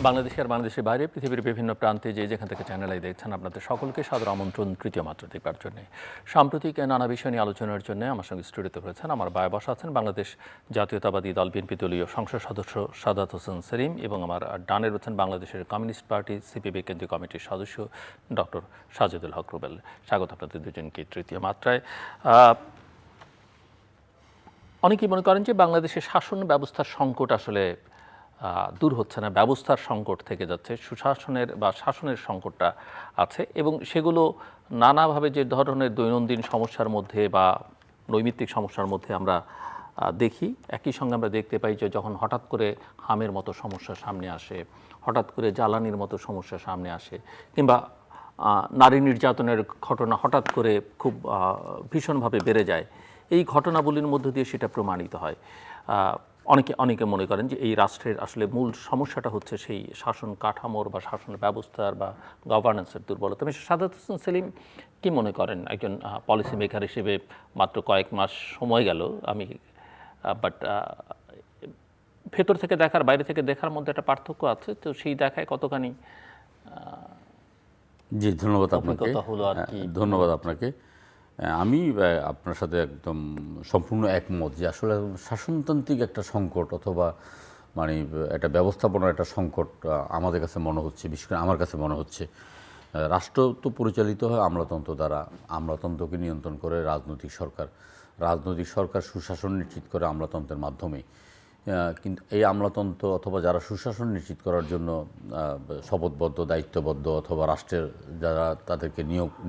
বাংলাদেশে আর বাংলাদেশের বাইরে পৃথিবীর বিভিন্ন প্রান্তে যেখান থেকে চ্যানেল আই দেখছেন আপনাদের সকলকে সাদর আমন্ত্রণ তৃতীয় মাত্রা দেখবার জন্য। সাম্প্রতিক নানা বিষয় নিয়ে আলোচনার জন্য আমার সঙ্গে স্টুডিওতে রয়েছেন আমার বায়ে বসা আছেন বাংলাদেশ জাতীয়তাবাদী দল বিএনপি দলীয় সংসদ সদস্য সাদাত হোসেন সেলিম এবং আমার ডানে রয়েছেন বাংলাদেশের কমিউনিস্ট পার্টি সিপিবি কেন্দ্রীয় কমিটির সদস্য ডক্টর সাজেদুল হক রুবেল। স্বাগত আপনাদের দুজনকে তৃতীয় মাত্রায়। অনেকেই মনে করেন যে বাংলাদেশের শাসন ব্যবস্থার সংকট আসলে দূর হচ্ছে না, ব্যবস্থার সংকট থেকে যাচ্ছে, সুশাসনের বা শাসনের সংকটটা আছে এবং সেগুলো নানাভাবে যে ধরনের দৈনন্দিন সমস্যার মধ্যে বা নৈমিত্তিক সমস্যার মধ্যে আমরা দেখি, একই সঙ্গে আমরা দেখতে পাই যে যখন হঠাৎ করে হামের মতো সমস্যা সামনে আসে, হঠাৎ করে জ্বালানির মতো সমস্যা সামনে আসে, কিংবা নারী নির্যাতনের ঘটনা হঠাৎ করে খুব ভীষণভাবে বেড়ে যায়, এই ঘটনাবলীর মধ্য দিয়ে সেটা প্রমাণিত হয়। অনেকে মনে করেন যে এই রাষ্ট্রের আসলে মূল সমস্যাটা হচ্ছে সেই শাসন কাঠামোর বা শাসন ব্যবস্থার বা গভর্নেন্সের দুর্বলতা। মিস্টার সাদাত হোসেন সেলিম কি মনে করেন, একজন পলিসি মেকার হিসেবে মাত্র কয়েক মাস সময় গেল, বাট ভেতর থেকে দেখার বাইরে থেকে দেখার মধ্যে একটা পার্থক্য আছে, তো সেই দেখায় কতখানি জি ধন্যবাদ আপনাকে। অভিজ্ঞতা হলো আর কি? ধন্যবাদ আপনাকে। আমি আপনার সাথে একদম সম্পূর্ণ একমত যে আসলে শাসনতান্ত্রিক একটা সংকট অথবা মানে একটা ব্যবস্থাপনার একটা সংকট আমাদের কাছে মনে হচ্ছে, বিশেষ করে আমার কাছে মনে হচ্ছে। রাষ্ট্র তো পরিচালিত হয় আমলাতন্ত্র দ্বারা, আমলাতন্ত্রকে নিয়ন্ত্রণ করে রাজনৈতিক সরকার সুশাসন নিশ্চিত করে আমলাতন্ত্রের মাধ্যমে। কিন্তু এই আমলাতন্ত্র অথবা যারা সুশাসন নিশ্চিত করার জন্য শপথবদ্ধ দায়িত্ববদ্ধ অথবা রাষ্ট্রের যারা তাদেরকে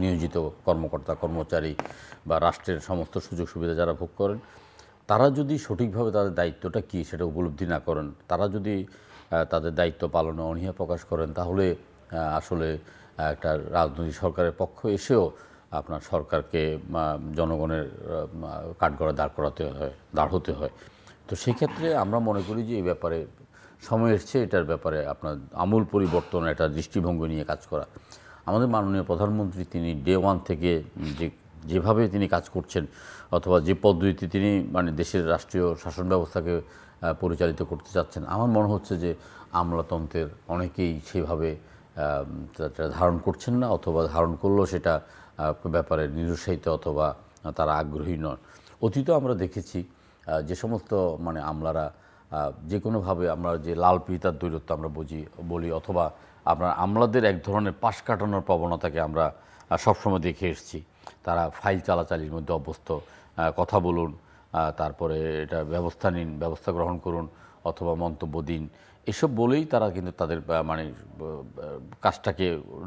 নিয়োজিত কর্মকর্তা কর্মচারী বা রাষ্ট্রের সমস্ত সুযোগ সুবিধা যারা ভোগ করেন, তারা যদি সঠিকভাবে তাদের দায়িত্বটা কী সেটা উপলব্ধি না করেন, তারা যদি তাদের দায়িত্ব পালনে অনীহা প্রকাশ করেন, তাহলে আসলে একটা রাজনৈতিক সরকারের পক্ষ এসেও আপনার সরকারকে জনগণের কাঠগড়ায় দাঁড় হতে হয়। তো সেক্ষেত্রে আমরা মনে করি যে এই ব্যাপারে সময় এসছে এটার ব্যাপারে আপনার আমূল পরিবর্তন, একটা দৃষ্টিভঙ্গি নিয়ে কাজ করা। আমাদের মাননীয় প্রধানমন্ত্রী তিনি ডে ওয়ান থেকে যেভাবে তিনি কাজ করছেন অথবা যে পদ্ধতিতে তিনি মানে দেশের রাষ্ট্রীয় শাসন ব্যবস্থাকে পরিচালিত করতে চাচ্ছেন, আমার মনে হচ্ছে যে আমলাতন্ত্রের অনেকেই সেভাবে ধারণ করছেন না, অথবা ধারণ করলেও সেটা ব্যাপারে নিরুৎসাহিত অথবা তারা আগ্রহী নন। অতীতে আমরা দেখেছি যে সমস্ত মানে আমলারা যে কোনোভাবে আমরা যে লাল পিতার দৈরত্ব আমরা বলি অথবা আপনার আমলাদের এক ধরনের পাশ কাটানোর প্রবণতাকে আমরা সবসময় দেখে এসেছি। তারা ফাইল চালাচালির মধ্যে অভ্যস্ত, কথা বলুন, তারপরে এটা ব্যবস্থা নিন, ব্যবস্থা গ্রহণ করুন অথবা মন্তব্য দিন, এসব বলেই তারা কিন্তু তাদের মানে কাজটাকে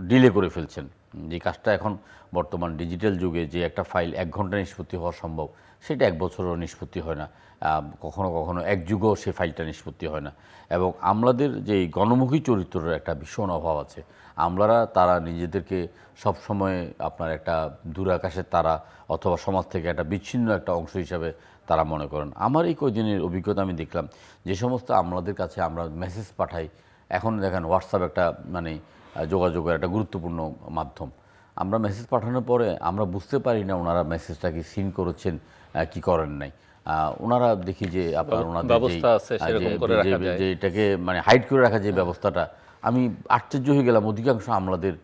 ডিলে করে ফেলছেন। যে কাজটা এখন বর্তমান ডিজিটাল যুগে যে একটা ফাইল 1 ঘন্টা নিষ্পত্তি হওয়া সম্ভব, সেটা 1 বছরও নিষ্পত্তি হয় না, কখনো কখনো 1 যুগও সে ফাইলটা নিষ্পত্তি হয় না। এবং আমলাদের যে গণমুখী চরিত্রের একটা ভীষণ অভাব আছে। আমলারা তারা নিজেদেরকে সবসময় আপনার একটা দূরাকাশের তারা অথবা সমাজ থেকে একটা বিচ্ছিন্ন একটা অংশ হিসাবে তারা মনে করেন। আমার এই কয়েকদিনের অভিজ্ঞতা আমি দেখলাম যে সমস্ত আমলাদের কাছে আমরা মেসেজ পাঠাই, এখন দেখেন হোয়াটসঅ্যাপ একটা মানে যোগাযোগের একটা গুরুত্বপূর্ণ মাধ্যম। আমরা মেসেজ পাঠানোর পরে আমরা বুঝতে পারি না ওনারা মেসেজটা কি সিন করেছেন কি করেন নাই। ওনারা দেখি যে আপনার ওনাদের যে এটাকে মানে হাইড করে রাখা যে ব্যবস্থাটা, আমি আশ্চর্য হয়ে গেলাম। অধিকাংশ আমলাদের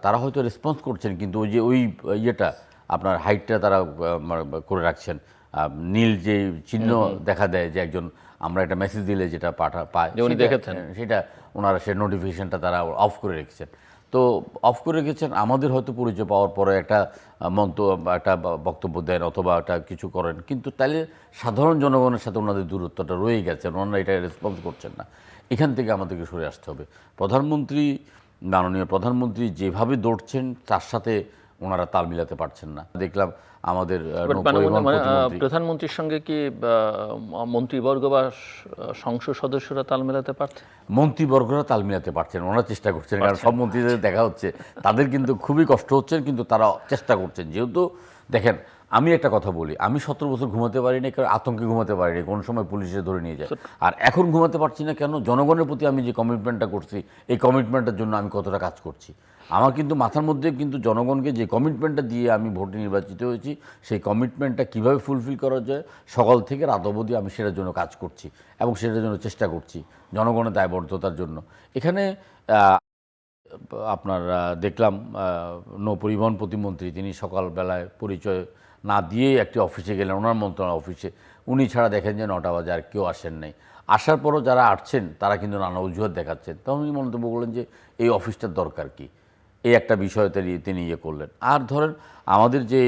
তারা হয়তো রেসপন্স করছেন, কিন্তু ওই ইয়েটা আপনার হাইটটা তারা করে রাখছেন। নীল যে চিহ্ন দেখা দেয় যে একজন আমরা একটা মেসেজ দিলে যেটা পায় সেটা ওনারা সে নোটিফিকেশনটা তারা অফ করে রেখেছেন। তো অফ করে রেখেছেন, আমাদের হয়তো পরিচয় পাওয়ার পরে একটা একটা বক্তব্য দেন অথবা একটা কিছু করেন, কিন্তু তাহলে সাধারণ জনগণের সাথে ওনাদের দূরত্বটা রয়ে গেছে, ওনারা এটা রেসপন্স করছেন না। এখান থেকে আমাদেরকে সরে আসতে হবে। মাননীয় প্রধানমন্ত্রী যেভাবে দৌড়ছেন তার সাথে ওনারা তাল মিলাতে পারছেন না। দেখলাম আমাদের প্রধানমন্ত্রীর সঙ্গে কি মন্ত্রীবর্গ বা সংসদ সদস্যরা তাল মেলাতে পারছে? মন্ত্রীবর্গরা তাল মিলাতে পারছেন, ওনারা চেষ্টা করছেন, কারণ সব মন্ত্রীদের দেখা হচ্ছে তাদের কিন্তু খুবই কষ্ট হচ্ছেন, কিন্তু তারা চেষ্টা করছেন। যেহেতু দেখেন, আমি একটা কথা বলি, আমি 17 বছর ঘুমাতে পারিনি, কারণ আতঙ্কে ঘুমাতে পারিনি, কোন সময় পুলিশে ধরে নিয়ে যায়। আর এখন ঘুমাতে পারছি না কেন? জনগণের প্রতি আমি যে কমিটমেন্টটা করছি, এই কমিটমেন্টের জন্য আমি কতটা কাজ করছি। আমার কিন্তু মাথার মধ্যে কিন্তু জনগণকে যে কমিটমেন্টটা দিয়ে আমি ভোটে নির্বাচিত হয়েছি, সেই কমিটমেন্টটা কীভাবে ফুলফিল করা যায় সকাল থেকে রাত অবধি আমি সেটার জন্য কাজ করছি এবং সেটার জন্য চেষ্টা করছি জনগণের দায়বদ্ধতার জন্য। এখানে আপনার দেখলাম নৌ পরিবহন প্রতিমন্ত্রী তিনি সকালবেলায় পরিচয় না দিয়েই একটি অফিসে গেলেন, ওনার মন্ত্রণালয় অফিসে। উনি ছাড়া দেখেন যে 9টা বাজে আর কেউ আসেন নাই। আসার পরও যারা আসছেন তারা কিন্তু নানা অজুহাত দেখাচ্ছেন। তখন উনি মন্তব্য করলেন যে এই অফিসটার দরকার কি, এই একটা বিষয় তিনি ইয়ে করলেন। আর ধরেন আমাদের যে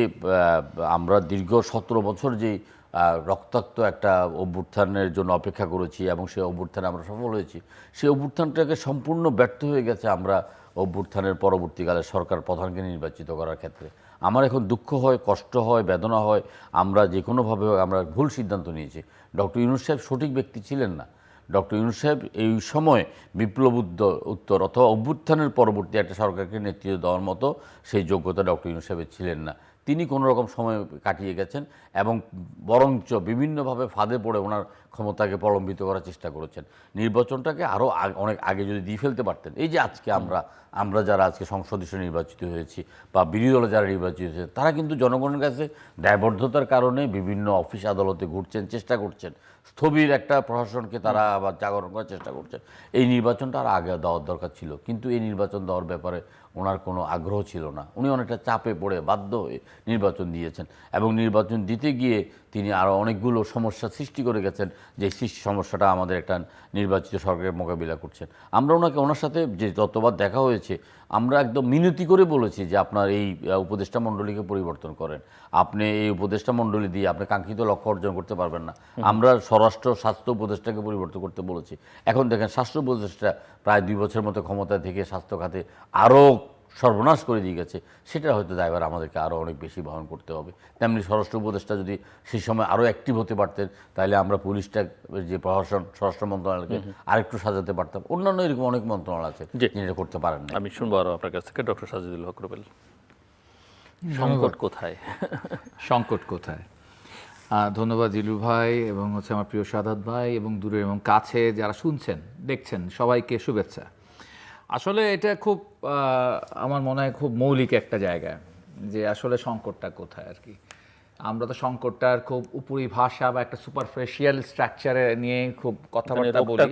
আমরা দীর্ঘ 17 বছর যে রক্তাক্ত একটা অভ্যুত্থানের জন্য অপেক্ষা করেছি এবং সেই অভ্যুত্থানে আমরা সফল হয়েছি, সেই অভ্যুত্থানটাকে সম্পূর্ণ ব্যর্থ হয়ে গেছে আমরা অভ্যুত্থানের পরবর্তীকালে সরকার প্রধানকে নির্বাচিত করার ক্ষেত্রে। আমার এখন দুঃখ হয়, কষ্ট হয়, বেদনা হয়। আমরা যে কোনোভাবে আমরা ভুল সিদ্ধান্ত নিয়েছি। ডক্টর ইউনূস সাহেব সঠিক ব্যক্তি ছিলেন না। ডক্টর ইউনূস সাহেব এই সময় বিপ্লব উত্তর অথবা অভ্যুত্থানের পরবর্তী একটা সরকারকে নেতৃত্ব দেওয়ার মতো সেই যোগ্যতা ডক্টর ইউনূস সাহেবের ছিলেন না। তিনি কোনো রকম সময় কাটিয়ে গেছেন এবং বরঞ্চ বিভিন্নভাবে ফাঁদে পড়ে ওনার ক্ষমতাকে প্রলম্বিত করার চেষ্টা করেছেন। নির্বাচনটাকে আরও অনেক আগে যদি দিয়ে ফেলতে পারতেন, এই যে আজকে আমরা যারা আজকে সংসদ সদস্য নির্বাচিত হয়েছি বা বিরোধী দলে যারা নির্বাচিত হয়েছে, তারা কিন্তু জনগণের কাছে দায়বদ্ধতার কারণে বিভিন্ন অফিস আদালতে ঘুরছেন, চেষ্টা করছেন, স্থবির একটা প্রশাসনকে তারা আবার জাগরণ করার চেষ্টা করছেন। এই নির্বাচনটা আর আগে দেওয়ার দরকার ছিল, কিন্তু এই নির্বাচন দেওয়ার ব্যাপারে ওনার কোনো আগ্রহ ছিল না। উনি অনেকটা চাপে পড়ে বাধ্য হয়ে নির্বাচন দিয়েছেন এবং নির্বাচন দিতে গিয়ে তিনি আরও অনেকগুলো সমস্যা সৃষ্টি করে গেছেন, যে সমস্যাটা আমাদের একটা নির্বাচিত সরকারের মোকাবিলা করছেন। আমরা ওনার সাথে যে যতবার দেখা হয়েছে আমরা একদম মিনতি করে বলেছি যে আপনার এই উপদেষ্টা মণ্ডলীকে পরিবর্তন করেন, আপনি এই উপদেষ্টা মণ্ডলী দিয়ে আপনি কাঙ্ক্ষিত লক্ষ্য অর্জন করতে পারবেন না। আমরা স্বরাষ্ট্র স্বাস্থ্য উপদেষ্টাকে পরিবর্তন করতে বলেছি। এখন দেখেন স্বাস্থ্য উপদেষ্টা প্রায় 2 বছর মতো ক্ষমতায় থেকে স্বাস্থ্য খাতে আরও সর্বনাশ করে দিয়ে গেছে, সেটা হয়তো দায়ভার আমাদেরকে আরও অনেক বেশি বহন করতে হবে। তেমনি স্বরাষ্ট্র উপদেষ্টা যদি সেই সময় আরও অ্যাক্টিভ হতে পারতেন, তাহলে আমরা পুলিশটা যে প্রশাসন স্বরাষ্ট্র মন্ত্রণালয়কে আরেকটু সাজাতে পারতাম। অন্যান্য এরকম অনেক মন্ত্রণালয় আছে যিনি এটা করতে পারেন না। আমি শুনবো আরও আপনার কাছ থেকে। ডক্টর সাজিদুল হক রুবেল, সংকট কোথায়? সংকট কোথায়? ধন্যবাদ জিলু ভাই এবং হচ্ছে আমার প্রিয় সাদাত ভাই এবং দূরের এবং কাছে যারা শুনছেন দেখছেন সবাইকে শুভেচ্ছা। আসলে এটা খুব আমার মনে হয় খুব মৌলিক একটা জায়গা যে আসলে সংকটটা কোথায় আর কি। আমরা তো সংকটটার খুব উপরিভাষা বা একটা সুপারফিশিয়াল স্ট্রাকচারে নিয়ে খুব কথাবার্তা বলি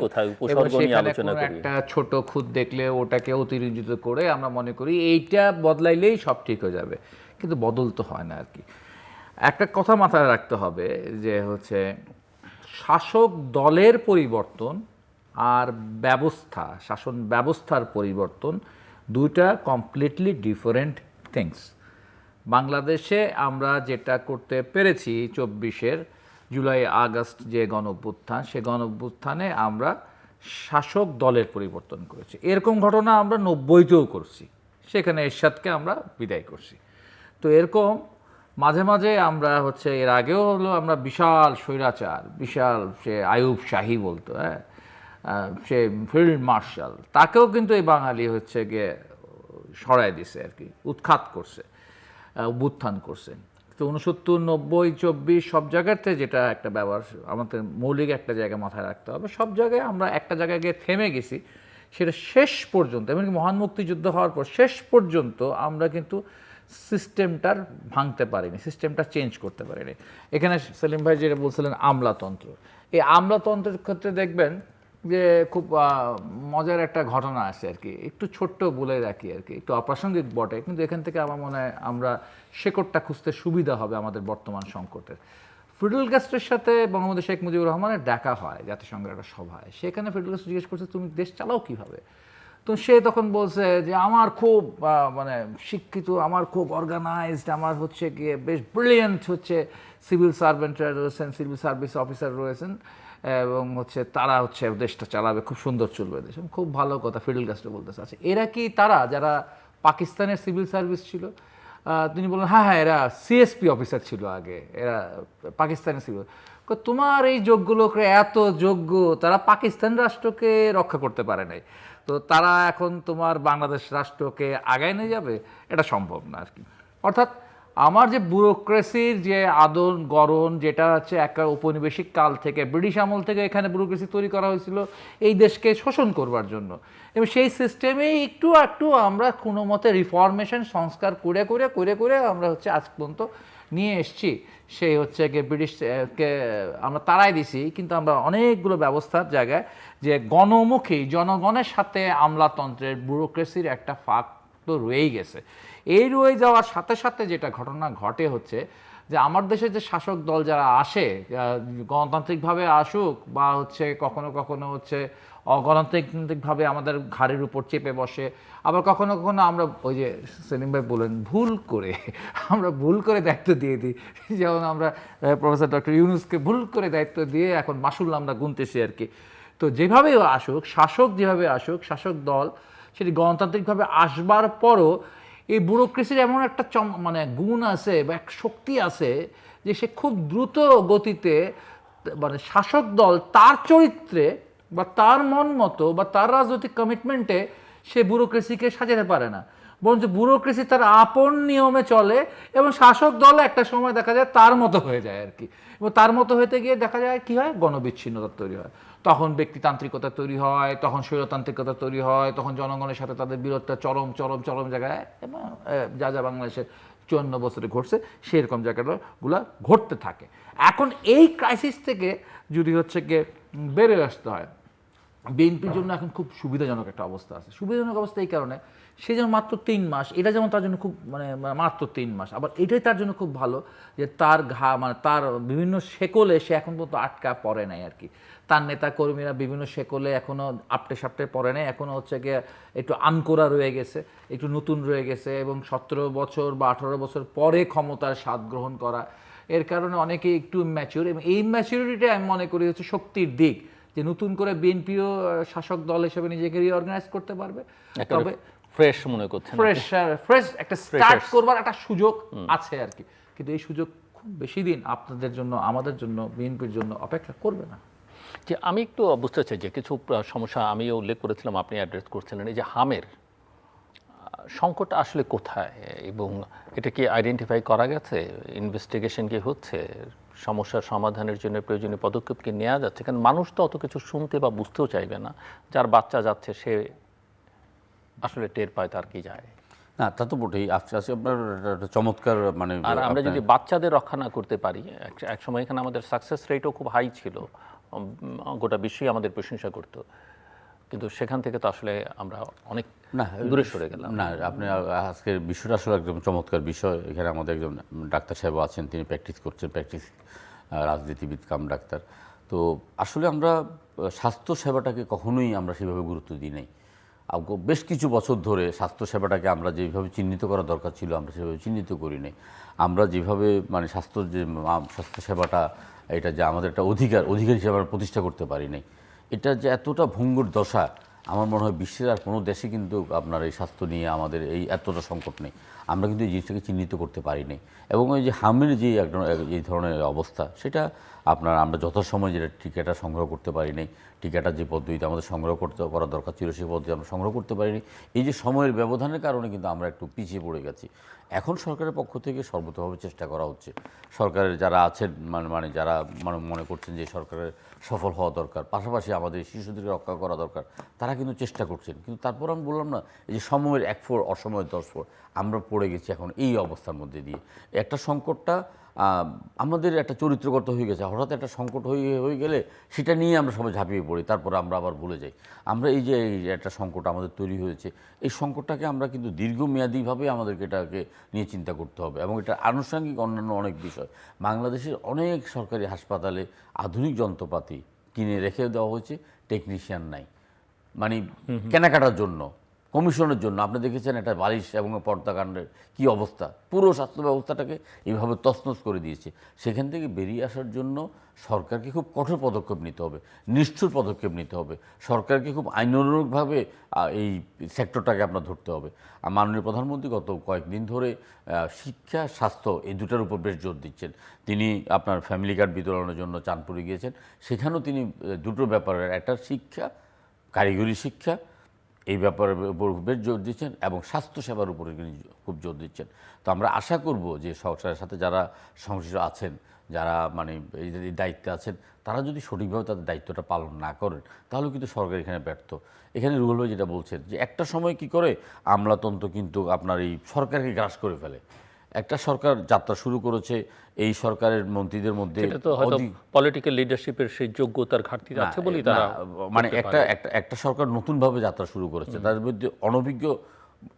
এবং সেখানে কোনো একটা ছোট খুঁত দেখলে ওটাকে অতিরঞ্জিত করে আমরা মনে করি এইটা বদলাইলেই সব ঠিক হয়ে যাবে, কিন্তু বদল তো হয় না আর কি। একটা কথা মাথায় রাখতে হবে যে হচ্ছে শাসক দলের পরিবর্তন আর শাসন ব্যবস্থার পরিবর্তন দুইটা কমপ্লিটলি ডিফারেন্ট থিংস। বাংলাদেশে আমরা যেটা করতে পেরেছি 24 জুলাই আগস্ট যে গণঅভ্যুত্থান, সে গণঅভ্যুত্থানে আমরা শাসক দলের পরিবর্তন করেছি। এরকম ঘটনা আমরা 90তেও করছি, সেখানে এরশাদকে আমরা বিদায় করছি। তো এরকম মাঝে মাঝে আমরা হচ্ছে এর আগেও হলো আমরা বিশাল স্বৈরাচার, বিশাল সে আইয়ুব শাহী বলতো, হ্যাঁ, সে ফিল্ড মার্শাল, তাকেও কিন্তু এই বাঙালি হচ্ছে গিয়ে সরাই দিছে আর কি, উৎখাত করছে, অভ্যুত্থান করছে। তো 69, 90, 24 সব জায়গাতে যেটা একটা ব্যবহার আমাদের মৌলিক একটা জায়গা মাথায় রাখতে হবে, সব জায়গায় আমরা একটা জায়গায় গিয়ে থেমে গেছি, সেটা শেষ পর্যন্ত এমনকি মহান মুক্তিযুদ্ধ হওয়ার পর শেষ পর্যন্ত আমরা কিন্তু সিস্টেমটার ভাঙতে পারিনি, সিস্টেমটা চেঞ্জ করতে পারিনি। এখানে সেলিম ভাই যেটা বলছিলেন আমলাতন্ত্র, এই আমলাতন্ত্রের ক্ষেত্রে দেখবেন যে খুব মজার একটা ঘটনা আছে আর কি, একটু ছোট্ট বলে রাখি আর কি, একটু অপ্রাসঙ্গিক বটে, কিন্তু এখান থেকে আমার মনে হয় আমরা শেকড়টা খুঁজতে সুবিধা হবে আমাদের বর্তমান সংকটের। ফিডেল ক্যাস্ট্রোর সাথে বঙ্গবন্ধু শেখ মুজিবুর রহমানের দেখা হয় জাতিসংঘের একটা সভায়, সেখানে ফিডেল ক্যাস্ট্রো জিজ্ঞেস করছে তুমি দেশ চালাও কীভাবে? তো সে তখন বলছে যে আমার খুব মানে শিক্ষিত, আমার খুব অর্গানাইজড, আমার হচ্ছে গিয়ে বেশ ব্রিলিয়েন্ট হচ্ছে সিভিল সার্ভেন্টরা রয়েছেন, সিভিল সার্ভিস অফিসার রয়েছেন এবং হচ্ছে তারা হচ্ছে দেশটা চালাবে, খুব সুন্দর চলবে দেশ। খুব ভালো কথা ফিডেল ক্যাস্ট্রো বলতেছে। আচ্ছা, এরা কি তারা যারা পাকিস্তানের সিভিল সার্ভিস ছিল? তিনি বললেন হ্যাঁ হ্যাঁ, এরা সিএসপি অফিসার ছিল আগে, এরা পাকিস্তানের সিভিল। তোমার এই যোগ্য লোকরা এত যোগ্য, তারা পাকিস্তান রাষ্ট্রকে রক্ষা করতে পারে নাই, তো তারা এখন তোমার বাংলাদেশ রাষ্ট্রকে আগায় নিয়ে যাবে? এটা সম্ভব না আর কি। অর্থাৎ আমার যে ব্যুরোক্রেসির যে আদন গড়ন, যেটা হচ্ছে একটা ঔপনিবেশিক কাল থেকে ব্রিটিশ আমল থেকে এখানে ব্যুরোক্রেসি তৈরি করা হয়েছিল এই দেশকে শোষণ করবার জন্য, এবং সেই সিস্টেমে একটু একটু আমরা কোনো মতে রিফরমেশন সংস্কার করে করে করে করে আমরা হচ্ছে আজ পর্যন্ত নিয়ে এসছি। সেই হচ্ছে কি ব্রিটিশকে আমরা তাড়াই দিছি, কিন্তু আমরা অনেকগুলো ব্যবস্থার জায়গায় যে গণমুখী জনগণের সাথে আমলাতন্ত্রের ব্যুরোক্রেসির একটা ফাঁক তো রয়েই গেছে। এই রয়ে যাওয়ার সাথে সাথে যেটা ঘটনা ঘটে হচ্ছে যে আমার দেশে যে শাসক দল যারা আসে, গণতান্ত্রিকভাবে আসুক বা হচ্ছে কখনো কখনো হচ্ছে অগণতান্ত্রিকভাবে আমাদের ঘাড়ের উপর চেপে বসে, আবার কখনো কখনো আমরা ওই যে সেলিম ভাই বলেন আমরা ভুল করে দায়িত্ব দিয়ে দিই। যেমন আমরা প্রফেসর ডক্টর ইউনূসকে ভুল করে দায়িত্ব দিয়ে এখন মাসুল আমরা গুনতেছি আর কি। তো যেভাবে আসুক, শাসক যেভাবে আসুক, শাসক দল সেটি গণতান্ত্রিকভাবে আসবার পরও এই ব্যুরোক্রেসির এমন একটা মানে গুণ আছে বা এক শক্তি আছে যে সে খুব দ্রুত গতিতে মানে শাসক দল তার চরিত্রে বা তার মন মতো বা তার রাজনৈতিক কমিটমেন্টে সে ব্যুরোক্রেসিকে সাজাতে পারে না, বরঞ্চ ব্যুরোক্রেসি তার আপন নিয়মে চলে এবং শাসক দল একটা সময় দেখা যায় তার মতো হয়ে যায় আর কি। এবং তার মতো হতে গিয়ে দেখা যায় কি হয়, গণবিচ্ছিন্নতা তৈরি হয়, তখন ব্যক্তিতান্ত্রিকতা তৈরি হয়, তখন স্বৈরতান্ত্রিকতা তৈরি হয়, তখন জনগণের সাথে তাদের বিরোধটা চরম চরম চরম জায়গায়, এবং যা যা বাংলাদেশের 54 বছরে ঘটছে সেরকম জায়গাগুলো ঘটতে থাকে। এখন এই ক্রাইসিস থেকে যদি হচ্ছে গিয়ে বেরিয়ে আসতে হয়, বিএনপির জন্য এখন খুব সুবিধাজনক একটা অবস্থা আছে। সুবিধাজনক অবস্থা এই কারণে, সে যেমন মাত্র 3 মাস, এটা যেমন তার জন্য খুব মানে মাত্র 3 মাস, আবার এটাই তার জন্য খুব ভালো যে তার মানে তার বিভিন্ন শেকলে সে এখন পর্যন্ত আটকা পড়ে নাই আর কি। তার নেতা কর্মীরা বিভিন্ন শেকলে এখনও আপটে সাপটে পড়ে নাই, এখনও হচ্ছে গিয়ে একটু আনকোরা রয়ে গেছে, একটু নতুন রয়ে গেছে, এবং 17 বছর বা 18 বছর পরে ক্ষমতার স্বাদ গ্রহণ করা, এর কারণে অনেকে একটু ম্যাচিউর, এবং এই ম্যাচিউরিটি আমি মনে করি হচ্ছে শক্তির দিক, যে নতুন করে বিএনপিও শাসক দল হিসেবে নিজেকে রিঅর্গানাইজ করতে পারবে। তবে ফ্রেশ মনে করছেন, ফ্রেশ একটা স্টার্ট করবার একটা সুযোগ আছে আর কি, কিন্তু এই সুযোগ খুব বেশি দিন আপনাদের জন্য, আমাদের জন্য, বিএনপির জন্য অপেক্ষা করবে না। যে আমি একটু বুঝতে চাই যে কিছু সমস্যা আমিও উল্লেখ করেছিলাম, আপনি অ্যাড্রেস করছিলেন, এই যে হামের সংকট আসলে কোথায় এবং এটা কি আইডেন্টিফাই করা গেছে, ইনভেস্টিগেশন কি হচ্ছে, সমস্যার সমাধানের জন্য প্রয়োজনীয় পদক্ষেপ কি নেওয়া যাচ্ছে? কারণ মানুষ তো অত কিছু শুনতে বা বুঝতেও চাইবে না, যার বাচ্চা যাচ্ছে সে আসলে টের পায়, তার কি যায় না, তা তো বটেই। আজকে আপনার একটা চমৎকার মানে, আর আমরা যদি বাচ্চাদের রক্ষা না করতে পারি, এক সময় এখানে আমাদের সাকসেস রেটও খুব হাই ছিল, গোটা বিশ্বই আমাদের প্রশংসা করতো, কিন্তু সেখান থেকে তো আসলে আমরা অনেক দূরে সরে গেলাম। না, আপনি আজকের বিষয়টা আসলে একদম চমৎকার বিষয়। এখানে আমাদের একজন ডাক্তার সাহেব আছেন, তিনি প্র্যাকটিস করছেন, রাজনীতিবিদ কাম ডাক্তার। তো আসলে আমরা স্বাস্থ্য সেবাটাকে কখনোই আমরা সেভাবে গুরুত্ব দিই নাই। বেশ কিছু বছর ধরে স্বাস্থ্য সেবাটাকে আমরা যেভাবে চিহ্নিত করা দরকার ছিল আমরা সেভাবে চিহ্নিত করি নাই। আমরা যেভাবে মানে স্বাস্থ্য সেবাটা এটা যে আমাদের একটা অধিকার হিসেবে আমরা প্রতিষ্ঠা করতে পারি নাই। এটা যে এতটা ভঙ্গুর দশা, আমার মনে হয় বিশ্বের আর কোনো দেশে কিন্তু আপনার এই স্বাস্থ্য নিয়ে আমাদের এই এতটা সংকট নেই। আমরা কিন্তু এই জিনিসটাকে চিহ্নিত করতে পারি নাই। এবং ওই যে হামের যে এই ধরনের অবস্থা, সেটা আমরা যথাসময়ে যেটা টিকাটা সংগ্রহ করতে পারি নাই, টিকাটা যে পদ্ধতিতে আমাদের সংগ্রহ করা দরকার ছিল সেই পদ্ধতি আমরা সংগ্রহ করতে পারিনি। এই যে সময়ের ব্যবধানের কারণে কিন্তু আমরা একটু পিছিয়ে পড়ে গেছি। এখন সরকারের পক্ষ থেকে সর্বতোভাবে চেষ্টা করা হচ্ছে। সরকারের যারা আছেন মানে যারা মনে করছেন যে সরকারের সফল হওয়া দরকার, পাশাপাশি আমাদের শিশুদেরকে রক্ষা করা দরকার, তারা কিন্তু চেষ্টা করছেন। কিন্তু তারপর আমি বললাম না, এই যে সময়ের 1 ফোর অসময়ের 10 ফোর আমরা পড়ে গেছি এখন এই অবস্থার মধ্যে দিয়ে। একটা সংকটটা আমাদের একটা চরিত্রগত হয়ে গেছে। হঠাৎ একটা সংকট হয়ে গেলে সেটা নিয়ে আমরা সবাই ঝাঁপিয়ে পড়ি, তারপর আমরা আবার ভুলে যাই। আমরা এই যে একটা সংকট আমাদের তৈরি হয়েছে, এই সংকটটাকে আমরা কিন্তু দীর্ঘমেয়াদীভাবে আমাদেরকে এটাকে নিয়ে চিন্তা করতে হবে। এবং এটা আনুষঙ্গিক অন্যান্য অনেক বিষয়, বাংলাদেশের অনেক সরকারি হাসপাতালে আধুনিক যন্ত্রপাতি কিনে রেখে দেওয়া হয়েছে, টেকনিশিয়ান নাই, মানে কেনাকাটার জন্য, কমিশনের জন্য। আপনি দেখেছেন একটা বালিশ এবং পর্দাকাণ্ডের কী অবস্থা, পুরো স্বাস্থ্য ব্যবস্থাটাকে এইভাবে তছনছ করে দিয়েছে। সেখান থেকে বেরিয়ে আসার জন্য সরকারকে খুব কঠোর পদক্ষেপ নিতে হবে, নিষ্ঠুর পদক্ষেপ নিতে হবে। সরকারকে খুব আইনানুগভাবে এই সেক্টরটাকে আপনার ধরতে হবে। মাননীয় প্রধানমন্ত্রী গত কয়েকদিন ধরে শিক্ষা, স্বাস্থ্য এই দুটার উপর বেশ জোর দিচ্ছেন। তিনি আপনার ফ্যামিলি কার্ড বিতরণের জন্য চাঁদপুরে গিয়েছেন, সেখানেও তিনি দুটো ব্যাপারে, একটা শিক্ষা, কারিগরি শিক্ষা এই ব্যাপারের উপর বেশ জোর দিচ্ছেন এবং স্বাস্থ্যসেবার উপরে তিনি খুব জোর দিচ্ছেন। তো আমরা আশা করব যে সরকারের সাথে যারা সংশ্লিষ্ট আছেন, যারা মানে এই দায়িত্বে আছেন, তারা যদি সঠিকভাবে তাদের দায়িত্বটা পালন না করেন তাহলে কিন্তু সরকার এখানে ব্যর্থ। এখানে রুহুল ভাই যেটা বলছেন যে একটা সময় কি করে আমলাতন্ত্র কিন্তু আপনার এই সরকারকে গ্রাস করে ফেলে। একটা সরকার যাত্রা শুরু করেছে, এই সরকারের মন্ত্রীদের মধ্যে এটা তো হয়তো পলিটিক্যাল লিডারশিপের সেই যোগ্যতার ঘাটতি আছে বলেই তারা মানে একটা সরকার নতুনভাবে যাত্রা শুরু করেছে, তাদের মধ্যে অনভিজ্ঞ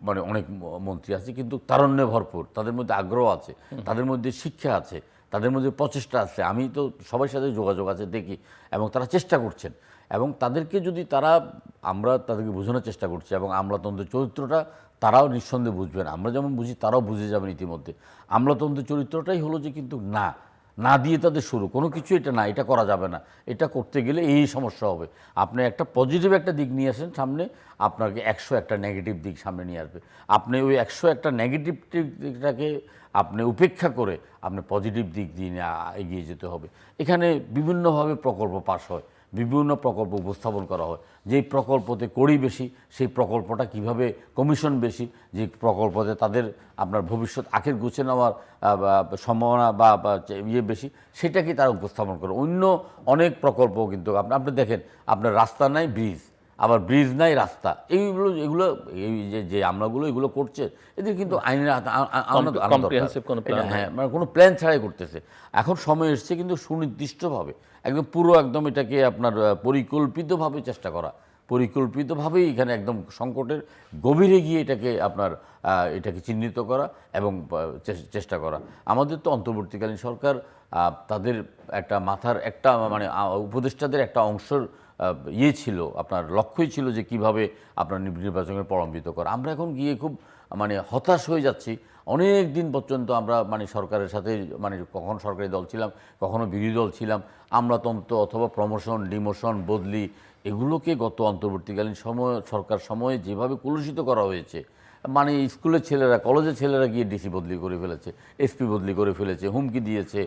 মানে অনেক মন্ত্রী আছে কিন্তু তারুণ্যে ভরপুর, তাদের মধ্যে আগ্রহ আছে, তাদের মধ্যে শিক্ষা আছে, তাদের মধ্যে প্রচেষ্টা আছে। আমি তো সবার সাথে যোগাযোগ আছে দেখি এবং তারা চেষ্টা করছেন এবং তাদেরকে যদি আমরা তাদেরকে বোঝানোর চেষ্টা করছি এবং আমলাতন্ত্রের চরিত্রটা তারাও নিঃসন্দেহে বুঝবেন, আমরা যেমন বুঝি তারাও বুঝে যাবেন ইতিমধ্যে। আমলাতন্ত্রের চরিত্রটাই হলো যে কিন্তু না দিয়ে তাদের শুরু কোনো কিছু, এটা না, এটা করা যাবে না, এটা করতে গেলে এই সমস্যা হবে। আপনি একটা পজিটিভ একটা দিক নিয়ে আসেন সামনে, আপনাকে 100 একটা নেগেটিভ দিক সামনে নিয়ে আসবে। আপনি ওই 100 একটা নেগেটিভ দিকটাকে আপনি উপেক্ষা করে আপনি পজিটিভ দিক দিয়ে এগিয়ে যেতে হবে। এখানে বিভিন্নভাবে প্রকল্প পাস হয়, বিভিন্ন প্রকল্প উপস্থাপন করা হয়। যেই প্রকল্পতে কড়ি বেশি সেই প্রকল্পটা কিভাবে কমিশন বেশি, যে প্রকল্পতে তাদের আপনার ভবিষ্যৎ আখের গুছে নেওয়ার সম্ভাবনা বা বেশি, সেটাকে তারা উপস্থাপন করে। অন্য অনেক প্রকল্প কিন্তু আপনি দেখেন, আপনার রাস্তা নাই ব্রিজ, আবার ব্রিজ নাই রাস্তা, এগুলো এই যে আমলাগুলো এগুলো করছে, এদের কিন্তু আইনের হ্যাঁ, মানে কোনো প্ল্যান ছাড়াই করতেছে। এখন সময় এসছে কিন্তু সুনির্দিষ্টভাবে একদম পুরো একদম এটাকে আপনার পরিকল্পিতভাবে চেষ্টা করা, পরিকল্পিতভাবেই এখানে একদম সংকটের গভীরে গিয়ে এটাকে চিহ্নিত করা এবং চেষ্টা করা। আমাদের তো অন্তর্বর্তীকালীন সরকার তাদের একটা মাথার একটা মানে উপদেষ্টাদের একটা অংশের ছিল, আপনার লক্ষ্যই ছিল যে কিভাবে আপনার নির্বাচনের প্রলম্বিত করা। আমরা এখন গিয়ে খুব মানে হতাশ হয়ে যাচ্ছি। অনেক দিন পর্যন্ত আমরা মানে সরকারের সাথে মানে কখনো সরকারি দল ছিলাম, কখনো বিরোধী দল ছিলাম। আমলাতন্ত্র অথবা প্রমোশন, ডিমোশন, বদলি, এগুলোকে গত অন্তর্বর্তীকালীন সরকার সময়ে যেভাবে কলুষিত করা হয়েছে, মানে স্কুলের ছেলেরা, কলেজের ছেলেরা গিয়ে ডিসি বদলি করে ফেলেছে, এসপি বদলি করে ফেলেছে, হুমকি দিয়েছে,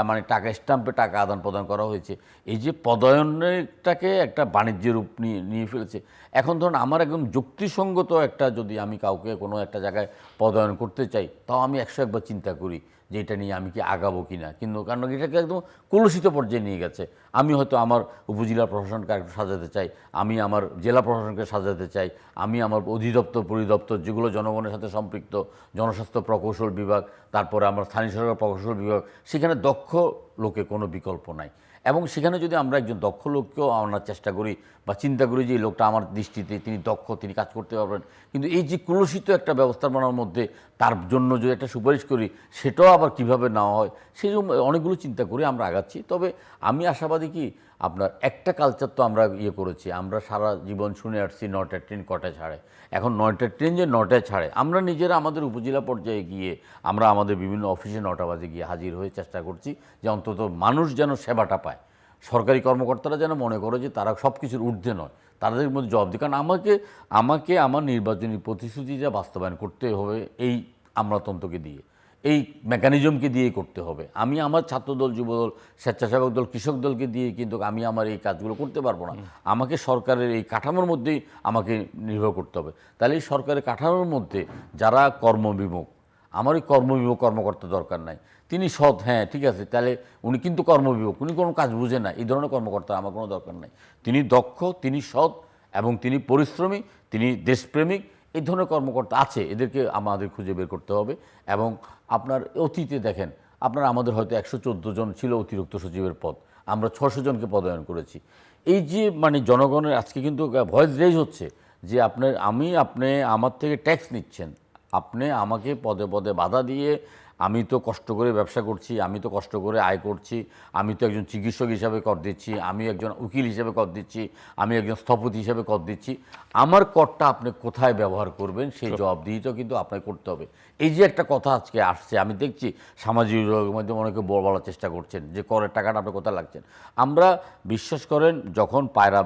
মানে টাকা স্ট্যাম্পে টাকা আদান প্রদান করা হয়েছে। এই যে পদায়নটাকে একটা বাণিজ্যের রূপ নিয়ে ফেলেছে। এখন ধরুন আমার একদম যুক্তিসঙ্গত যদি আমি কাউকে কোনো একটা জায়গায় পদায়ন করতে চাই, তাও আমি 101 বার চিন্তা করি যে এটা নিয়ে আমি কি আগাবো কি না। কিন্তু কারণ এটাকে একদম কলুষিত পর্যায়ে নিয়ে গেছে। আমি হয়তো আমার উপজেলা প্রশাসনকে একটু সাজাতে চাই, আমি আমার জেলা প্রশাসনকে সাজাতে চাই, আমি আমার অধিদপ্তর পরিদপ্তর যেগুলো জনগণের সাথে সম্পৃক্ত, জনস্বাস্থ্য প্রকৌশল বিভাগ, তারপরে আমার স্থানীয় সরকার প্রকৌশল বিভাগ, সেখানে দক্ষ লোকের কোনো বিকল্প নাই। এবং সেখানে যদি আমরা একজন দক্ষ লোককেও আনার চেষ্টা করি বা চিন্তা করি যে এই লোকটা আমার দৃষ্টিতে তিনি দক্ষ, তিনি কাজ করতে পারবেন, কিন্তু এই যে কলুষিত একটা ব্যবস্থাপনার মধ্যে তার জন্য যদি একটা সুপারিশ করি, সেটাও আবার কিভাবে নেওয়া হয়, সেই অনেকগুলো চিন্তা করে আমরা আগাচ্ছি। তবে আমি আশাবাদী কি, আপনার একটা কালচার তো আমরা করেছি, আমরা সারা জীবন শুনে আসছি 9টার ট্রেন কটায় ছাড়ে। এখন 9টার ট্রেন যে 9টায় ছাড়ে, আমরা নিজেরা আমাদের উপজেলা পর্যায়ে গিয়ে আমরা আমাদের বিভিন্ন অফিসে 9টা বাজে গিয়ে হাজির হয়ে চেষ্টা করছি যে অন্তত মানুষ যেন সেবাটা পায়। সরকারি কর্মকর্তারা যেন মনে করে যে তারা সব কিছুর ঊর্ধ্বে নয়, তাদের মধ্যে জবাব দিই। কারণ আমাকে আমার নির্বাচনী প্রতিশ্রুতিটা বাস্তবায়ন করতে হবে এই আমলাতন্ত্রকে দিয়ে, এই মেকানিজমকে দিয়েই করতে হবে। আমি আমার ছাত্রদল, যুবদল, স্বেচ্ছাসেবক দল, কৃষক দলকে দিয়ে কিন্তু আমি আমার এই কাজগুলো করতে পারবো না। আমাকে সরকারের এই কাঠামোর মধ্যেই আমাকে নির্ভর করতে হবে। তাহলে এই সরকারের কাঠামোর মধ্যে যারা কর্মবিমুখ, আমার ওই কর্মবিমুখ কর্মকর্তা দরকার নাই। তিনি সৎ, হ্যাঁ ঠিক আছে, তাহলে উনি কিন্তু কর্মবিমুখ, উনি কোনো কাজ বুঝে না, এই ধরনের কর্মকর্তা আমার কোনো দরকার নাই। তিনি দক্ষ, তিনি সৎ এবং তিনি পরিশ্রমী, তিনি দেশপ্রেমিক, এই ধরনের কর্মকর্তা আছে, এদেরকে আমাদের খুঁজে বের করতে হবে। এবং আপনার অতীতে দেখেন, আমাদের হয়তো 114 জন ছিল অতিরিক্ত সচিবের পদ, আমরা 600 জনকে পদায়ন করেছি। এই যে মানে জনগণের আজকে কিন্তু ভয়েস রেজ হচ্ছে যে আপনি আমার থেকে ট্যাক্স নিচ্ছেন, আপনি আমাকে পদে পদে বাধা দিয়ে, আমি তো কষ্ট করে ব্যবসা করছি, আমি তো কষ্ট করে আয় করছি, আমি তো একজন চিকিৎসক হিসাবে কর দিচ্ছি, আমি একজন উকিল হিসাবে কর দিচ্ছি, আমি একজন স্থপতি হিসাবে কর দিচ্ছি, আমার করটা আপনি কোথায় ব্যবহার করবেন সেই জবাবদিহিটাও কিন্তু আপনাকে করতে হবে। এই যে একটা কথা আজকে আসছে, আমি দেখছি সামাজিক যোগাযোগের মাধ্যমে অনেকে বলার চেষ্টা করছেন যে করের টাকাটা আপনি কোথায় লাগছেন। আমরা বিশ্বাস করেন, যখন পায়রা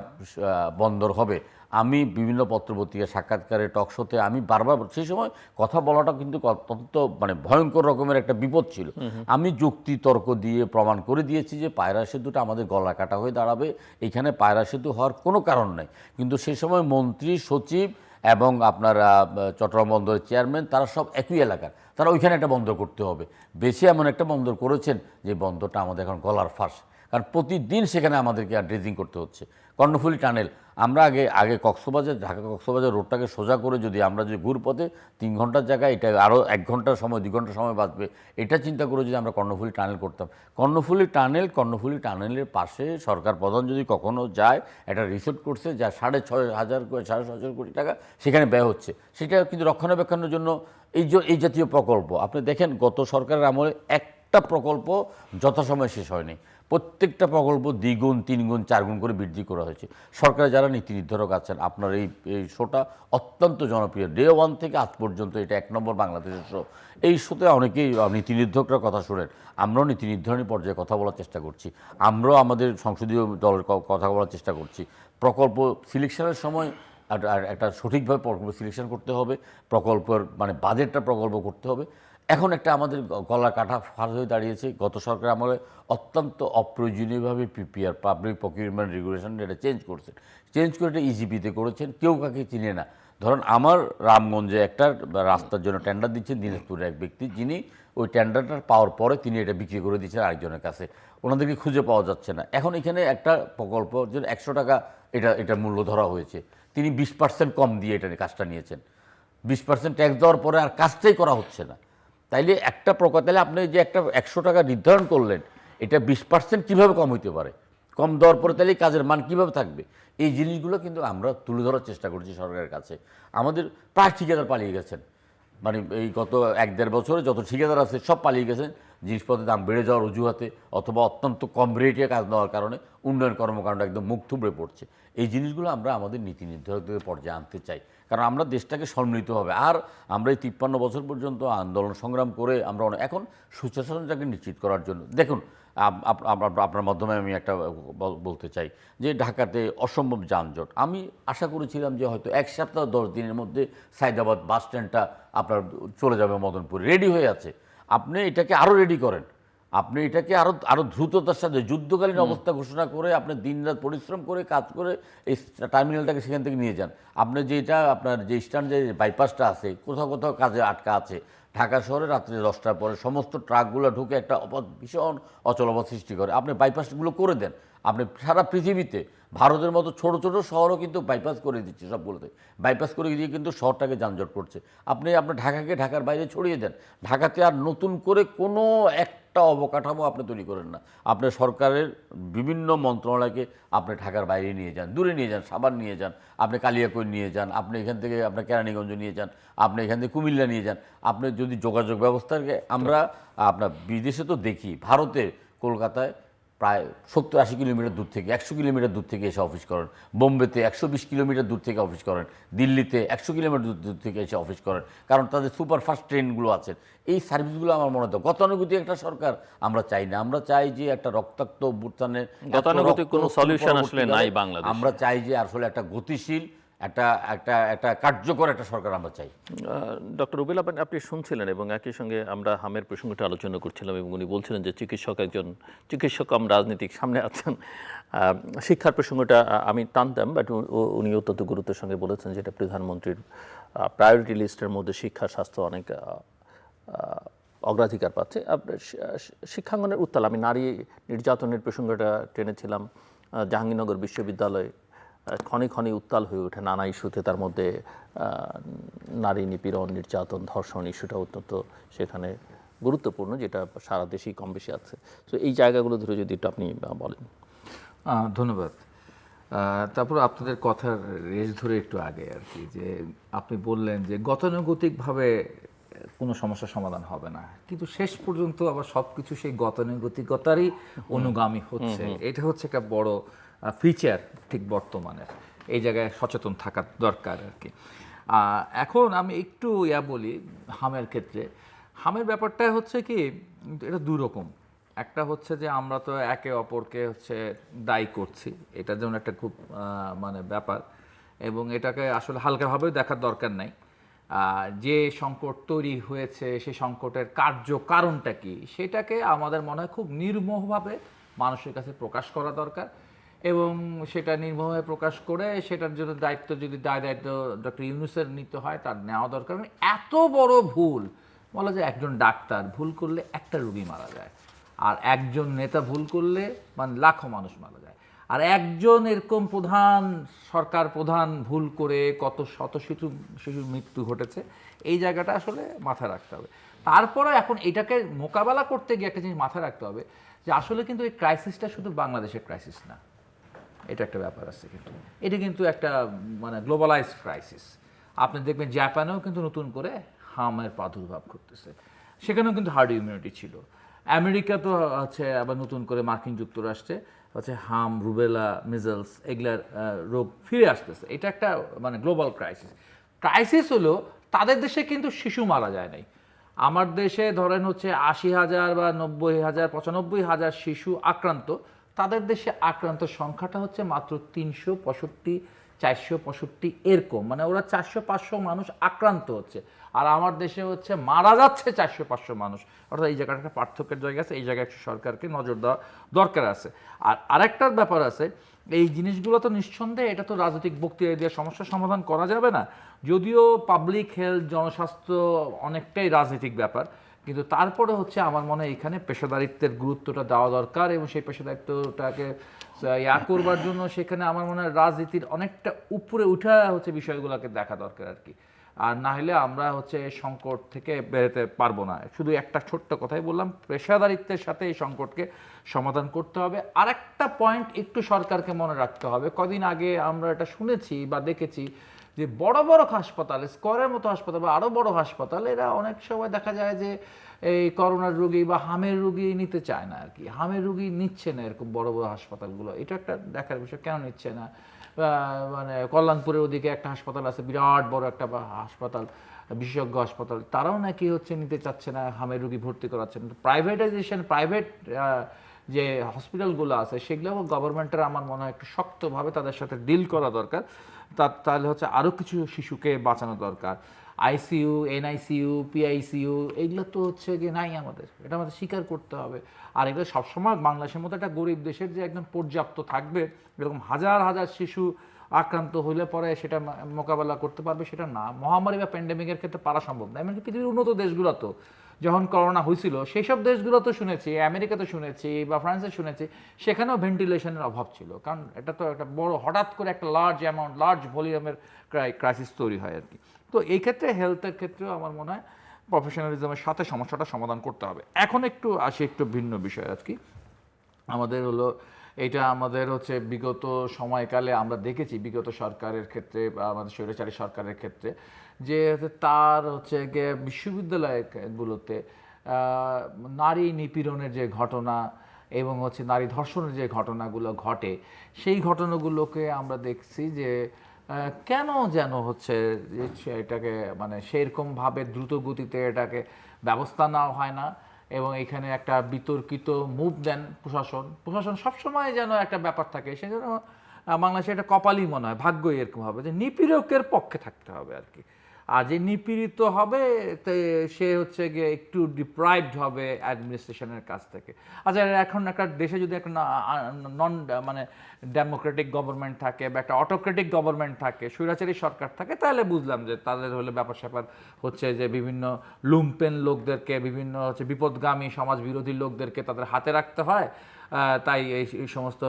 বন্দর হবে, আমি বিভিন্ন পত্রপত্রিকা, সাক্ষাৎকারে, টকশোতে আমি বারবার সেই সময় কথা বলাটা কিন্তু অত্যন্ত মানে ভয়ঙ্কর রকমের একটা বিপদ ছিল। আমি যুক্তি তর্ক দিয়ে প্রমাণ করে দিয়েছি যে পায়রা সেতুটা আমাদের গলা কাটা হয়ে দাঁড়াবে, এখানে পায়রা সেতু হওয়ার কোনো কারণ নাই। কিন্তু সেই সময় মন্ত্রী, সচিব এবং আপনার চট্টগ্রাম বন্দরের চেয়ারম্যান, তারা সব একই এলাকার, তারা ওইখানে একটা বন্দর করতে হবে। বেশি এমন একটা বন্দর করেছেন যে বন্দরটা আমাদের এখন গলার ফাঁস, কারণ প্রতিদিন সেখানে আমাদেরকে ড্রেজিং করতে হচ্ছে। কর্ণফুলী টানেল, আমরা আগে কক্সবাজার, ঢাকা কক্সবাজার রোডটাকে সোজা করে যদি আমরা যদি ঘুরপথে 3 ঘন্টার জায়গায় এটা আরও 1 ঘন্টার সময় 2 ঘন্টা সময় বাঁচবে, এটা চিন্তা করে যদি আমরা কর্ণফুলী টানেল করতাম। কর্ণফুলী টানেলের পাশে সরকার প্রধান যদি কখনো যায়, একটা রিসোর্ট করছে যা 6,500 কোটি টাকা সেখানে ব্যয় হচ্ছে, সেটা কিন্তু রক্ষণাবেক্ষণের জন্য এই জাতীয় প্রকল্প আপনি দেখেন গত সরকারের আমলে একটা প্রকল্প যথাসময়ে শেষ হয়নি। প্রত্যেকটা প্রকল্প 2 গুণ 3 গুণ 4 গুণ করে বৃদ্ধি করা হয়েছে। সরকারের যারা নীতি নির্ধারক আছেন, আপনার এই শোটা অত্যন্ত জনপ্রিয়, ডে 1 থেকে আজ পর্যন্ত এটা 1 নম্বর বাংলাদেশের শো। এই শোতে অনেকেই নীতি নির্ধারকরা কথা শোনেন, আমরাও নীতি নির্ধারণী পর্যায়ে কথা বলার চেষ্টা করছি, আমরাও আমাদের সংসদীয় দলের কথা বলার চেষ্টা করছি। প্রকল্প সিলেকশনের সময় একটা সঠিকভাবে প্রকল্প সিলেকশন করতে হবে, প্রকল্পের মানে বাজেটটা প্রকল্প করতে হবে। এখন একটা আমাদের গলা কাটা ফাঁস হয়ে দাঁড়িয়েছে, গত সরকার আমলে অত্যন্ত অপ্রয়োজনীয়ভাবে পিপিআর, পাবলিক প্রকিউরমেন্ট রেগুলেশন, এটা চেঞ্জ করে এটা ইজিপিতে করেছেন, কেউ কাকে চিনে না। ধরুন আমার রামগঞ্জে একটা রাস্তার জন্য টেন্ডার দিচ্ছেন দিনাজপুরের এক ব্যক্তি, যিনি ওই টেন্ডারটা পাওয়ার পরে তিনি এটা বিক্রি করে দিচ্ছেন আরেকজনের কাছে, ওনাদেরকে খুঁজে পাওয়া যাচ্ছে না। এখন এখানে একটা প্রকল্প জন্য 100 টাকা এটা মূল্য ধরা হয়েছে, তিনি 20% কম দিয়ে এটা কাজটা নিয়েছেন। 20% ট্যাক্স দেওয়ার পরে আর কাজটাই করা হচ্ছে না। তাইলে একটা প্রকল্প, তাহলে আপনি যে একটা 100 টাকা নির্ধারণ করলেন, এটা 20% কীভাবে কম হইতে পারে? কম দেওয়ার পরে তাহলে কাজের মান কীভাবে থাকবে? এই জিনিসগুলো কিন্তু আমরা তুলে ধরার চেষ্টা করছি সরকারের কাছে। আমাদের প্রায় ঠিকাদার পালিয়ে গেছেন, মানে এই গত 1-1.5 বছরে যত ঠিকাদার আছে সব পালিয়ে গেছেন জিনিসপত্রের দাম বেড়ে যাওয়ার অজুহাতে, অথবা অত্যন্ত কম রেটে কাজ নেওয়ার কারণে উন্নয়ন কর্মকাণ্ড একদম মুখ থুবড়ে পড়ছে। এই জিনিসগুলো আমরা আমাদের নীতি নির্ধারকদের পর্যায়ে আনতে চাই, কারণ আমরা দেশটাকে সম্মিলিত হবে। আর আমরা এই 53 বছর পর্যন্ত আন্দোলন সংগ্রাম করে আমরা এখন সুশাসনটাকে নিশ্চিত করার জন্য, দেখুন আপনার মাধ্যমে আমি একটা বলতে চাই যে ঢাকাতে অসম্ভব যানজট। আমি আশা করেছিলাম যে হয়তো 1 সপ্তাহ 10 দিনের মধ্যে সাইদাবাদ বাস স্ট্যান্ডটা আপনার চলে যাবে মদনপুর, রেডি হয়ে আছে। আপনি এটাকে আরও রেডি করেন, আপনি এটাকে আরও দ্রুততার সাথে যুদ্ধকালীন অবস্থা ঘোষণা করে আপনি দিনরাত পরিশ্রম করে কাজ করে এই টার্মিনালটাকে সেখান থেকে নিয়ে যান। আপনি যেটা আপনার যে স্ট্যান্ড যে বাইপাসটা আছে, কোথাও কোথাও কাজে আটকা আছে, ঢাকা শহরে রাত্রি 10টার পরে সমস্ত ট্রাকগুলো ঢুকে একটা ভীষণ অচলাবস্থা সৃষ্টি করে, আপনি বাইপাসগুলো করে দেন। আপনি সারা পৃথিবীতে ভারতের মতো ছোট ছোট শহরও কিন্তু বাইপাস করে দিচ্ছে, সবগুলোতে বাইপাস করে দিয়ে কিন্তু শহরটাকে যানজট করছে। আপনি আপনার ঢাকাকে ঢাকার বাইরে ছড়িয়ে দেন, ঢাকাতে আর নতুন করে কোনো একটা অবকাঠামো আপনি তৈরি করেন না। আপনি সরকারের বিভিন্ন মন্ত্রণালয়কে আপনি ঢাকার বাইরে নিয়ে যান, দূরে নিয়ে যান, সাভার নিয়ে যান, আপনি কালিয়াকৈর নিয়ে যান, আপনি এখান থেকে আপনার কেরানীগঞ্জ নিয়ে যান, আপনি এখান থেকে কুমিল্লা নিয়ে যান। আপনি যদি যোগাযোগ ব্যবস্থাকে আমরা আপনার বিদেশে তো দেখি, ভারতে কলকাতায় প্রায় 70-80 কিলোমিটার দূর থেকে 100 কিলোমিটার দূর থেকে এসে অফিস করেন, বোম্বেতে 120 কিলোমিটার দূর থেকে অফিস করেন, দিল্লিতে 100 কিলোমিটার দূর থেকে এসে অফিস করেন, কারণ তাদের সুপারফাস্ট ট্রেনগুলো আছে। এই সার্ভিসগুলো আমার মনে হয় গতানুগতিক একটা সরকার আমরা চাই না। আমরা চাই যে একটা রক্তাক্ত অভ্যুত্থানের গতানুগতিক কোনো সলিউশন আসলে নাই বাংলাদেশে। আমরা চাই যে আসলে একটা গতিশীল একটা কার্যকর একটা সরকার আমরা চাই। ডক্টর রুবেল, আপনি শুনছিলেন এবং একই সঙ্গে আমরা হামের প্রসঙ্গটা আলোচনা করছিলাম এবং উনি বলছিলেন যে একজন চিকিৎসক কম রাজনীতিক সামনে আছেন। শিক্ষার প্রসঙ্গটা আমি টানতাম, বাট উনি অত্যন্ত গুরুত্বের সঙ্গে বলেছেন যেটা প্রধানমন্ত্রীর প্রায়োরিটি লিস্টের মধ্যে শিক্ষা স্বাস্থ্য অনেক অগ্রাধিকার পাচ্ছে। শিক্ষাঙ্গনের উত্তাল, আমি নারী নির্যাতনের প্রসঙ্গটা টেনেছিলাম। জাহাঙ্গীরনগর বিশ্ববিদ্যালয় ক্ষণে ক্ষণে উত্তাল হয়ে ওঠে নানা ইস্যুতে, তার মধ্যে নারী নিপীড়ন, নির্যাতন, ধর্ষণ ইস্যুটা অত্যন্ত সেখানে গুরুত্বপূর্ণ, যেটা সারা দেশেই কম বেশি আছে। তো এই জায়গাগুলো ধরে যদি একটু আপনি বলেন। ধন্যবাদ। তারপর আপনাদের কথার রেশ ধরে একটু আগে আর কি, যে আপনি বললেন যে গতানুগতিকভাবে কোনো সমস্যার সমাধান হবে না, কিন্তু শেষ পর্যন্ত আবার সব কিছু সেই গতানুগতিকতারই অনুগামী হচ্ছে। এটা হচ্ছে একটা বড় ফিচার ঠিক বর্তমানের, এই জায়গায় সচেতন থাকা দরকার আর কি। এখন আমি একটু বলি হামের ক্ষেত্রে। হামের ব্যাপারটা হচ্ছে কি, এটা দুই রকম। একটা হচ্ছে যে আমরা তো একে অপরকে দায়ী করছি, এটা যেমন একটা খুব মানে ব্যাপার, এবং এটাকে আসলে হালকাভাবে দেখার দরকার নাই। যে সংকট তৈরি হয়েছে সেই সংকটের কারণটা কি সেটাকে আমাদের মনে হয় খুব নির্মোহভাবে মানুষের কাছে প্রকাশ করা দরকার, এবং সেটা নির্মমভাবে প্রকাশ করে সেটার জন্য দায়িত্ব যদি দায়িত্ব ডক্টর ইউনূসের নিতে হয় তার নেওয়া দরকার। মানে এত বড় ভুল, বলা যায় একজন ডাক্তার ভুল করলে একটা রোগী মারা যায়, আর একজন নেতা ভুল করলে মানে লাখো মানুষ মারা যায়, আর একজন এরকম সরকার প্রধান ভুল করে কত শত শিশুর মৃত্যু ঘটেছে। এই জায়গাটা আসলে মাথায় রাখতে হবে। তারপরে এখন এটাকে মোকাবেলা করতে গিয়ে একটা জিনিস মাথায় রাখতে হবে যে আসলে কিন্তু এই ক্রাইসিসটা শুধু বাংলাদেশের ক্রাইসিস না, এটা একটা ব্যাপার আছে, কিন্তু এটা কিন্তু একটা মানে গ্লোবালাইজড ক্রাইসিস। আপনি দেখবেন জাপানেও কিন্তু নতুন করে হামের প্রাদুর্ভাব ঘটতেছে, সেখানেও কিন্তু হার্ড ইমিউনিটি ছিল। আমেরিকা তো আছে আবার নতুন করে মার্কিন যুক্তরাষ্ট্রে হচ্ছে হাম, রুবেলা, মিজলস এগুলার রোগ ফিরে আসতেছে। এটা একটা মানে গ্লোবাল ক্রাইসিস। ক্রাইসিস হলো তাদের দেশে কিন্তু শিশু মারা যায় নাই। আমার দেশে ধরেন হচ্ছে ৮০,০০০ বা ৯০,০০০, ৯৫,০০০ শিশু আক্রান্ত, তাদের দেশে আক্রান্ত সংখ্যাটা হচ্ছে মাত্র ৩৬৫, ৪৬৫ এরকম, মানে ওরা ৪০০-৫০০ মানুষ আক্রান্ত হচ্ছে, আর আমার দেশে হচ্ছে মারা যাচ্ছে ৪০০-৫০০ মানুষ। অর্থাৎ এই জায়গাটা একটা পার্থক্যের জায়গা আছে, এই জায়গায় একটু সরকারকে নজর দেওয়া দরকার আছে। আর আরেকটার ব্যাপার আছে, এই জিনিসগুলো তো নিঃসন্দেহে এটা তো রাজনৈতিক বক্তৃতা দিয়ে সমস্যার সমাধান করা যাবে না, যদিও পাবলিক হেলথ, জনস্বাস্থ্য অনেকটাই রাজনৈতিক ব্যাপার, কিন্তু তারপরে হচ্ছে আমার মনে হয় এখানে পেশাদারিত্বের গুরুত্বটা দেওয়া দরকার, এবং সেই পেশাদারিত্বটাকে করবার জন্য সেখানে আমার মনে হয় রাজনীতির অনেকটা উপরে উঠা হচ্ছে বিষয়গুলোকে দেখা দরকার আর কি। আর না হলে আমরা হচ্ছে সংকট থেকে বেরোতে পারবো না। শুধু একটা ছোট্ট কথাই বললাম, পেশাদারিত্বের সাথে এই সংকটকে সমাধান করতে হবে। আরেকটা পয়েন্ট একটু সরকারকে মনে রাখতে হবে, কদিন আগে আমরা এটা শুনেছি বা দেখেছি যে বড় বড় হাসপাতাল, স্কয়ারের মতো হাসপাতাল বা আরও বড় হাসপাতাল, এরা অনেক সময় দেখা যায় যে এই করোনার রোগী বা হামের রোগী নিতে চায় না আর কি, হামের রোগী নিচ্ছে না এরকম বড় বড় হাসপাতালগুলো। এটা একটা দেখার বিষয়, কেন নিচ্ছে না। মানে কল্যাণপুরের ওদিকে একটা হাসপাতাল আছে, বিরাট বড় একটা হাসপাতাল, বিশেষজ্ঞ হাসপাতাল, তারাও নাকি হচ্ছে নিতে চাচ্ছে না, হামের রোগী ভর্তি করাচ্ছে না। প্রাইভেটাইজেশন, প্রাইভেট যে হসপিটালগুলো আছে সেগুলো গভর্নমেন্টের আমার মনে হয় একটু শক্তভাবে তাদের সাথে ডিল করা দরকার। তাহলে হচ্ছে আরও কিছু শিশুকে বাঁচানো দরকার। আইসিইউ, এনআইসিইউ, পিআইসিইউ এগুলো তো হচ্ছে গিয়ে নাই আমাদের, এটা আমাদের স্বীকার করতে হবে। আর এগুলো সবসময় বাংলাদেশের মতো একটা গরিব দেশের যে একদম পর্যাপ্ত থাকবে, এরকম হাজার হাজার শিশু আক্রান্ত হলে পরে সেটা মোকাবেলা করতে পারবে সেটা না। মহামারী বা প্যান্ডেমিকের ক্ষেত্রে পারা সম্ভব না। এমনকি পৃথিবীর উন্নত দেশগুলো তো যখন করোনা হয়েছিল সেই সব দেশগুলো তো শুনেছি, আমেরিকাতে শুনেছি বা ফ্রান্সে শুনেছি, সেখানেও ভেন্টিলেশনের অভাব ছিল, কারণ এটা তো একটা বড় হঠাৎ করে একটা লার্জ অ্যামাউন্ট, লার্জ ভলিউমের ক্রাইসিস তৈরি হয় আর কি। তো এই ক্ষেত্রে হেলথের ক্ষেত্রেও আমার মনে হয় প্রফেশনালিজমের সাথে সমস্যাটা সমাধান করতে হবে। এখন একটু আসি একটু ভিন্ন বিষয় আর কি। আমাদের হলো এটা আমাদের হচ্ছে বিগত সময়কালে আমরা দেখেছি, বিগত সরকারের ক্ষেত্রে বা আমাদের স্বৈরাচারী সরকারের ক্ষেত্রে, যে তার হচ্ছে গিয়ে বিশ্ববিদ্যালয়গুলোতে নারী নিপীড়নের যে ঘটনা এবং হচ্ছে নারী ধর্ষণের যে ঘটনাগুলো ঘটে, সেই ঘটনাগুলোকে আমরা দেখছি যে কেন যেন হচ্ছে এটাকে মানে সেরকমভাবে দ্রুত গতিতে এটাকে ব্যবস্থা নেওয়া হয় না, এবং এখানে একটা বিতর্কিত মুভ দেন প্রশাসন সবসময় যেন একটা ব্যাপার থাকে, সে যেন বাংলাদেশে একটা কপালই মনে হয়, ভাগ্যই এরকম হবে যে নিপীড়কের পক্ষে থাকতে হবে আর কি। আর যে নিপীড়িত হবে সে হচ্ছে গিয়ে একটু ডিপ্রাইভড হবে অ্যাডমিনিস্ট্রেশনের কাছ থেকে। আচ্ছা, এখন একটা দেশে যদি একটা নন মানে ডেমোক্রেটিক গভর্নমেন্ট থাকে বা একটা অটোক্রেটিক গভর্নমেন্ট থাকে, স্বৈরাচারী সরকার থাকে, তাহলে বুঝলাম যে তাদের হলে ব্যাপার স্যাপার হচ্ছে যে বিভিন্ন লুম্পেন লোকদেরকে, বিভিন্ন হচ্ছে বিপদগামী সমাজ বিরোধী লোকদেরকে তাদের হাতে রাখতে হয়, তাই এই সমস্ত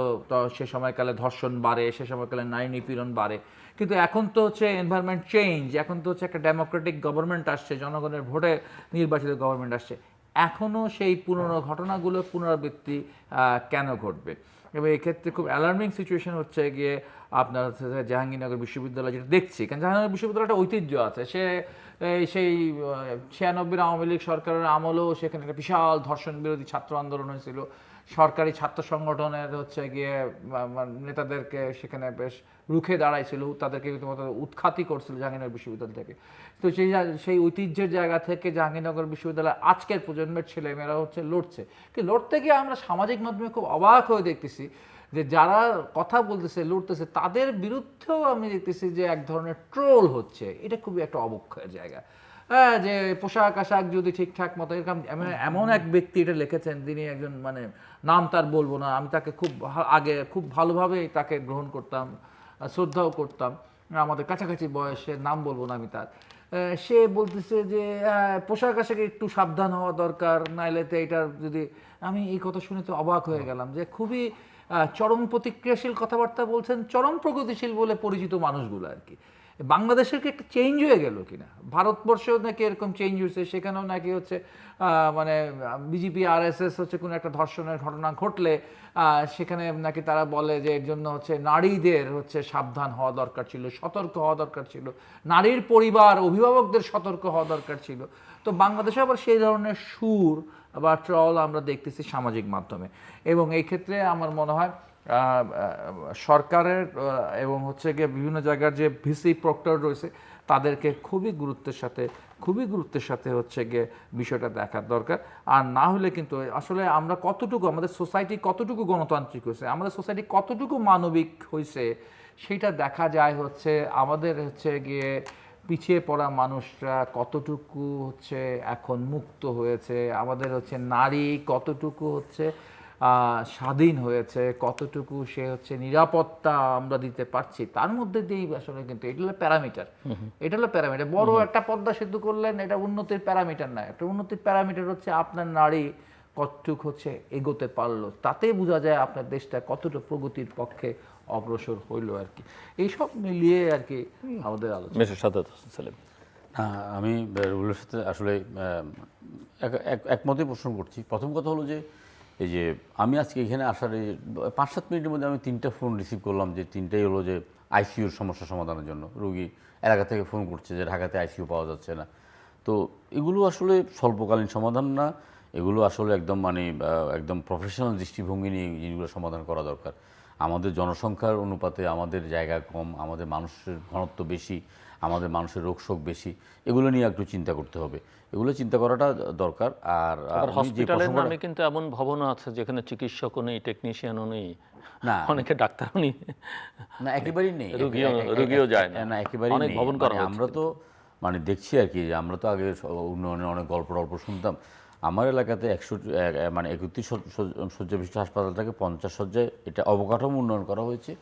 সে সময়কালে ধর্ষণ বাড়ে, সে সময়কালে নারী নিপীড়ন বাড়ে। কিন্তু এখন তো হচ্ছে এনভায়রনমেন্ট চেঞ্জ, এখন তো হচ্ছে একটা ডেমোক্রেটিক গভর্নমেন্ট আসছে, জনগণের ভোটে নির্বাচিত গভর্নমেন্ট আসছে, এখনও সেই পুরনো ঘটনাগুলো পুনরাবৃত্তি কেন ঘটবে? এবং এক্ষেত্রে খুব অ্যালার্মিং সিচুয়েশন হচ্ছে গিয়ে আপনার হচ্ছে জাহাঙ্গীরনগর বিশ্ববিদ্যালয় যেটা দেখছি, কারণ জাহাঙ্গীরনগর বিশ্ববিদ্যালয়টা ঐতিহ্য আছে, সেই 96 আওয়ামী লীগ সরকারের আমলেও সেখানে একটা বিশাল ধর্ষণ বিরোধী ছাত্র আন্দোলন হয়েছিল, সরকারি ছাত্র সংগঠনের হচ্ছে গিয়ে নেতাদেরকে সেখানে বেশ রুখে দাঁড়াইছিল, তাদেরকে উৎখাতই করছিল জাহাঙ্গীরনগর বিশ্ববিদ্যালয় থেকে। তো সেই ঐতিহ্যের জায়গা থেকে জাহাঙ্গীরনগর বিশ্ববিদ্যালয় আজকের প্রজন্মের ছেলেমেয়েরা হচ্ছে লড়ছে, কিন্তু লড়তে গিয়ে আমরা সামাজিক মাধ্যমে খুব অবাক হয়ে দেখতেছি যে যারা কথা বলতেছে, লড়তেছে, তাদের বিরুদ্ধেও আমি দেখতেছি যে এক ধরনের ট্রোল হচ্ছে। এটা খুবই একটা অবক্ষয়ের জায়গা। হ্যাঁ, যে পোশাক আশাক যদি ঠিকঠাক মতো এরকম এমন এক ব্যক্তি এটা লিখেছেন, তিনি একজন মানে নাম তার বলবো না, আমি তাকে খুব আগে খুব ভালোভাবেই তাকে গ্রহণ করতাম, শ্রদ্ধাও করতাম, আমাদের কাছাকাছি বয়সের, নাম বলবো না আমি তার। সে বলতেছে যে পোশাক আশাকে একটু সাবধান হওয়া দরকার, নাইলেতে এটার যদি, আমি এই কথা শুনে তো অবাক হয়ে গেলাম যে খুবই চরম প্রতিক্রিয়াশীল কথাবার্তা বলছেন চরম প্রগতিশীল বলে পরিচিত মানুষগুলো আর কি। বাংলাদেশের কি একটা চেঞ্জ হয়ে গেল কিনা, ভারতবর্ষেও নাকি এরকম চেঞ্জ হয়েছে, সেখানেও নাকি হচ্ছে মানে বিজেপি আরএসএস হচ্ছে কোনো একটা ধর্ষণের ঘটনা ঘটলে সেখানে নাকি তারা বলে যে এর জন্য হচ্ছে নারীদের হচ্ছে সাবধান হওয়া দরকার ছিল, সতর্ক হওয়া দরকার ছিল, নারীর পরিবার অভিভাবকদের সতর্ক হওয়া দরকার ছিল। তো বাংলাদেশে আবার সেই ধরনের সুর বা ট্রল আমরা দেখতেছি সামাজিক মাধ্যমে, এবং এই ক্ষেত্রে আমার মনে হয় সরকারের এবং হচ্ছে গিয়ে বিভিন্ন জায়গার যে ভিসি প্রক্টর রয়েছে তাদেরকে খুবই গুরুত্বের সাথে হচ্ছে গিয়ে বিষয়টা দেখার দরকার। আর না হলে কিন্তু আসলে আমরা কতটুকু, আমাদের সোসাইটি কতটুকু গণতান্ত্রিক হয়েছে, আমাদের সোসাইটি কতটুকু মানবিক হয়েছে, সেটা দেখা যায় হচ্ছে আমাদের হচ্ছে গিয়ে পিছিয়ে পড়া মানুষরা কতটুকু হচ্ছে এখন মুক্ত হয়েছে, আমাদের হচ্ছে নারী কতটুকু হচ্ছে স্বাধীন হয়েছে, কতটুকু সে হচ্ছে নিরাপত্তা আমরা দিতে পারছি, তার মধ্যে দিয়েই আসলে কিন্তু এটা হলো প্যারামিটার। এটা হলো প্যারামিটার। বড় একটা পদ্মা সেতু করলেন, এটা উন্নতির প্যারামিটার না। একটা উন্নতির প্যারামিটার হচ্ছে আপনার নারী কতটুকু হচ্ছে এগোতে পারলো, তাতেই বোঝা যায় আপনার দেশটা কতটুকু প্রগতির পক্ষে অগ্রসর হইলো আর কি। এইসব মিলিয়ে আর কি আমাদের আলোচনা। মিস্টার সাদ্দাত হোসেন সেলিম। আমি রুলের সাথে আসলে একমতই পোষণ করছি। প্রথম কথা হলো যে এই যে আমি আজকে এখানে আসার এই 5-7 মিনিটের মধ্যে আমি 3টা ফোন রিসিভ করলাম, যে 3টাই হলো যে আইসিইউর সমস্যা সমাধানের জন্য। রুগী এলাকা থেকে ফোন করছে যে ঢাকাতে আইসিইউ পাওয়া যাচ্ছে না। তো এগুলো আসলে স্বল্পকালীন সমাধান না, এগুলো আসলে একদম মানে একদম প্রফেশনাল দৃষ্টিভঙ্গি নিয়ে জিনিসগুলো সমাধান করা দরকার। আমাদের জনসংখ্যার অনুপাতে আমাদের জায়গা কম, আমাদের মানুষের ঘনত্ব বেশি, আমাদের মানুষের রোগশোক বেশি, এগুলো নিয়ে একটু চিন্তা করতে হবে, এগুলো চিন্তা করাটা দরকার। আর হসপিটালের নামে কিন্তু এমন ভবনও আছে যেখানে চিকিৎসকও নেই, টেকনিশিয়ানও নেই, না অনেকে ডাক্তারও নেই, না একেবারেই নেই, রুগীও যায় না একেবারেই অনেক নেই। ভবন করা মানে হচ্ছে আমরা তো মানে দেখছি আর কি, যে আমরা তো আগে উন্নয়নের অনেক গল্প শুনতাম। আমার এলাকাতে 31 শয্যা বিশিষ্ট হাসপাতালটাকে 50 শয্যায় এটা অবকাঠামো উন্নয়ন করা হয়েছে।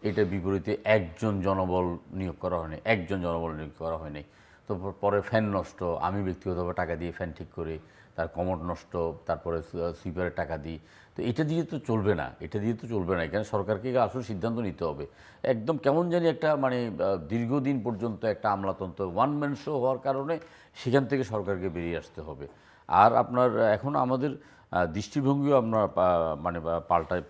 এটার বিপরীতে একজন জনবল নিয়োগ করা হয়নি, তো পরে ফ্যান নষ্ট, আমি ব্যক্তিগতভাবে টাকা দিয়ে ফ্যান ঠিক করি, তার কমোড নষ্ট, তারপরে সুইপারের টাকা দিই। তো এটা দিয়ে তো চলবে না, এখানে সরকারকে আসলে সিদ্ধান্ত নিতে হবে। একদম কেমন জানি একটা মানে দীর্ঘদিন পর্যন্ত একটা আমলাতন্ত্র ওয়ান ম্যান শো হওয়ার কারণে সেখান থেকে সরকারকে বেরিয়ে আসতে হবে। আর আপনার এখন আমাদের দৃষ্টিভঙ্গিও আমরা মানে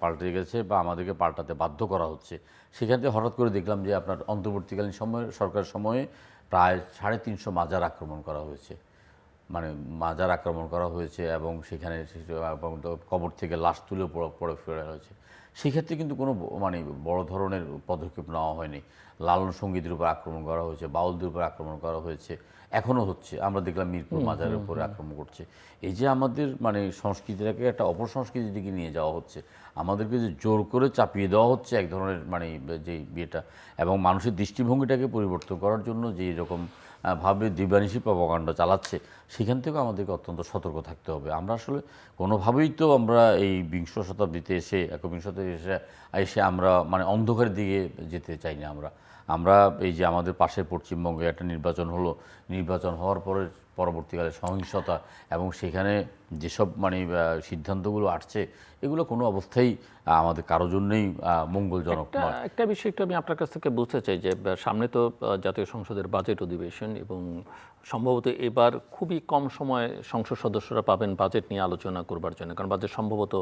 পাল্টে গেছে, বা আমাদেরকে পাল্টাতে বাধ্য করা হচ্ছে। সেখান থেকে হঠাৎ করে দেখলাম যে আপনার অন্তর্বর্তীকালীন সরকারের সময়ে প্রায় 350 মাজার আক্রমণ করা হয়েছে, এবং সেখানে কবর থেকে লাশ তুলে পড়ে ফেরা হয়েছে। সেক্ষেত্রে কিন্তু কোনো মানে বড় ধরনের পদক্ষেপ নেওয়া হয়নি। লালন সঙ্গীতের উপর আক্রমণ করা হয়েছে, বাউলদের উপর আক্রমণ করা হয়েছে, এখনও হচ্ছে। আমরা দেখলাম মিরপুর মাজারের উপরে আক্রমণ করছে। এই যে আমাদের মানে সংস্কৃতিটাকে একটা অপসংস্কৃতির দিকে নিয়ে যাওয়া হচ্ছে, আমাদেরকে যে জোর করে চাপিয়ে দেওয়া হচ্ছে এক ধরনের মানে যে বিয়েটা, এবং মানুষের দৃষ্টিভঙ্গিটাকে পরিবর্তন করার জন্য যে এরকম ভাবে দিবানিশি প্রপাগান্ডা চালাচ্ছে, সেখান থেকেও আমাদেরকে অত্যন্ত সতর্ক থাকতে হবে। আমরা আসলে কোনোভাবেই তো আমরা এই 20 শতাব্দীতে এসে 21 শতাব্দীতে এসে আমরা মানে অন্ধকারের দিকে যেতে চাই না। আমরা এই যে আমাদের পাশের পশ্চিমবঙ্গে একটা নির্বাচন হলো, নির্বাচন হওয়ার পরবর্তীকালে সহিংসতা এবং সেখানে যেসব মানে সিদ্ধান্তগুলো আসছে, এগুলো কোনো অবস্থায় আমাদের কারোর জন্যই মঙ্গলজনক নয়। একটা বিষয় একটু আমি আপনার কাছ থেকে বুঝতে চাই যে সামনে তো জাতীয় সংসদের বাজেট অধিবেশন, এবং সম্ভবত এবার খুবই কম সময় সংসদ সদস্যরা পাবেন বাজেট নিয়ে আলোচনা করবার জন্য, কারণ বাজেট সম্ভবত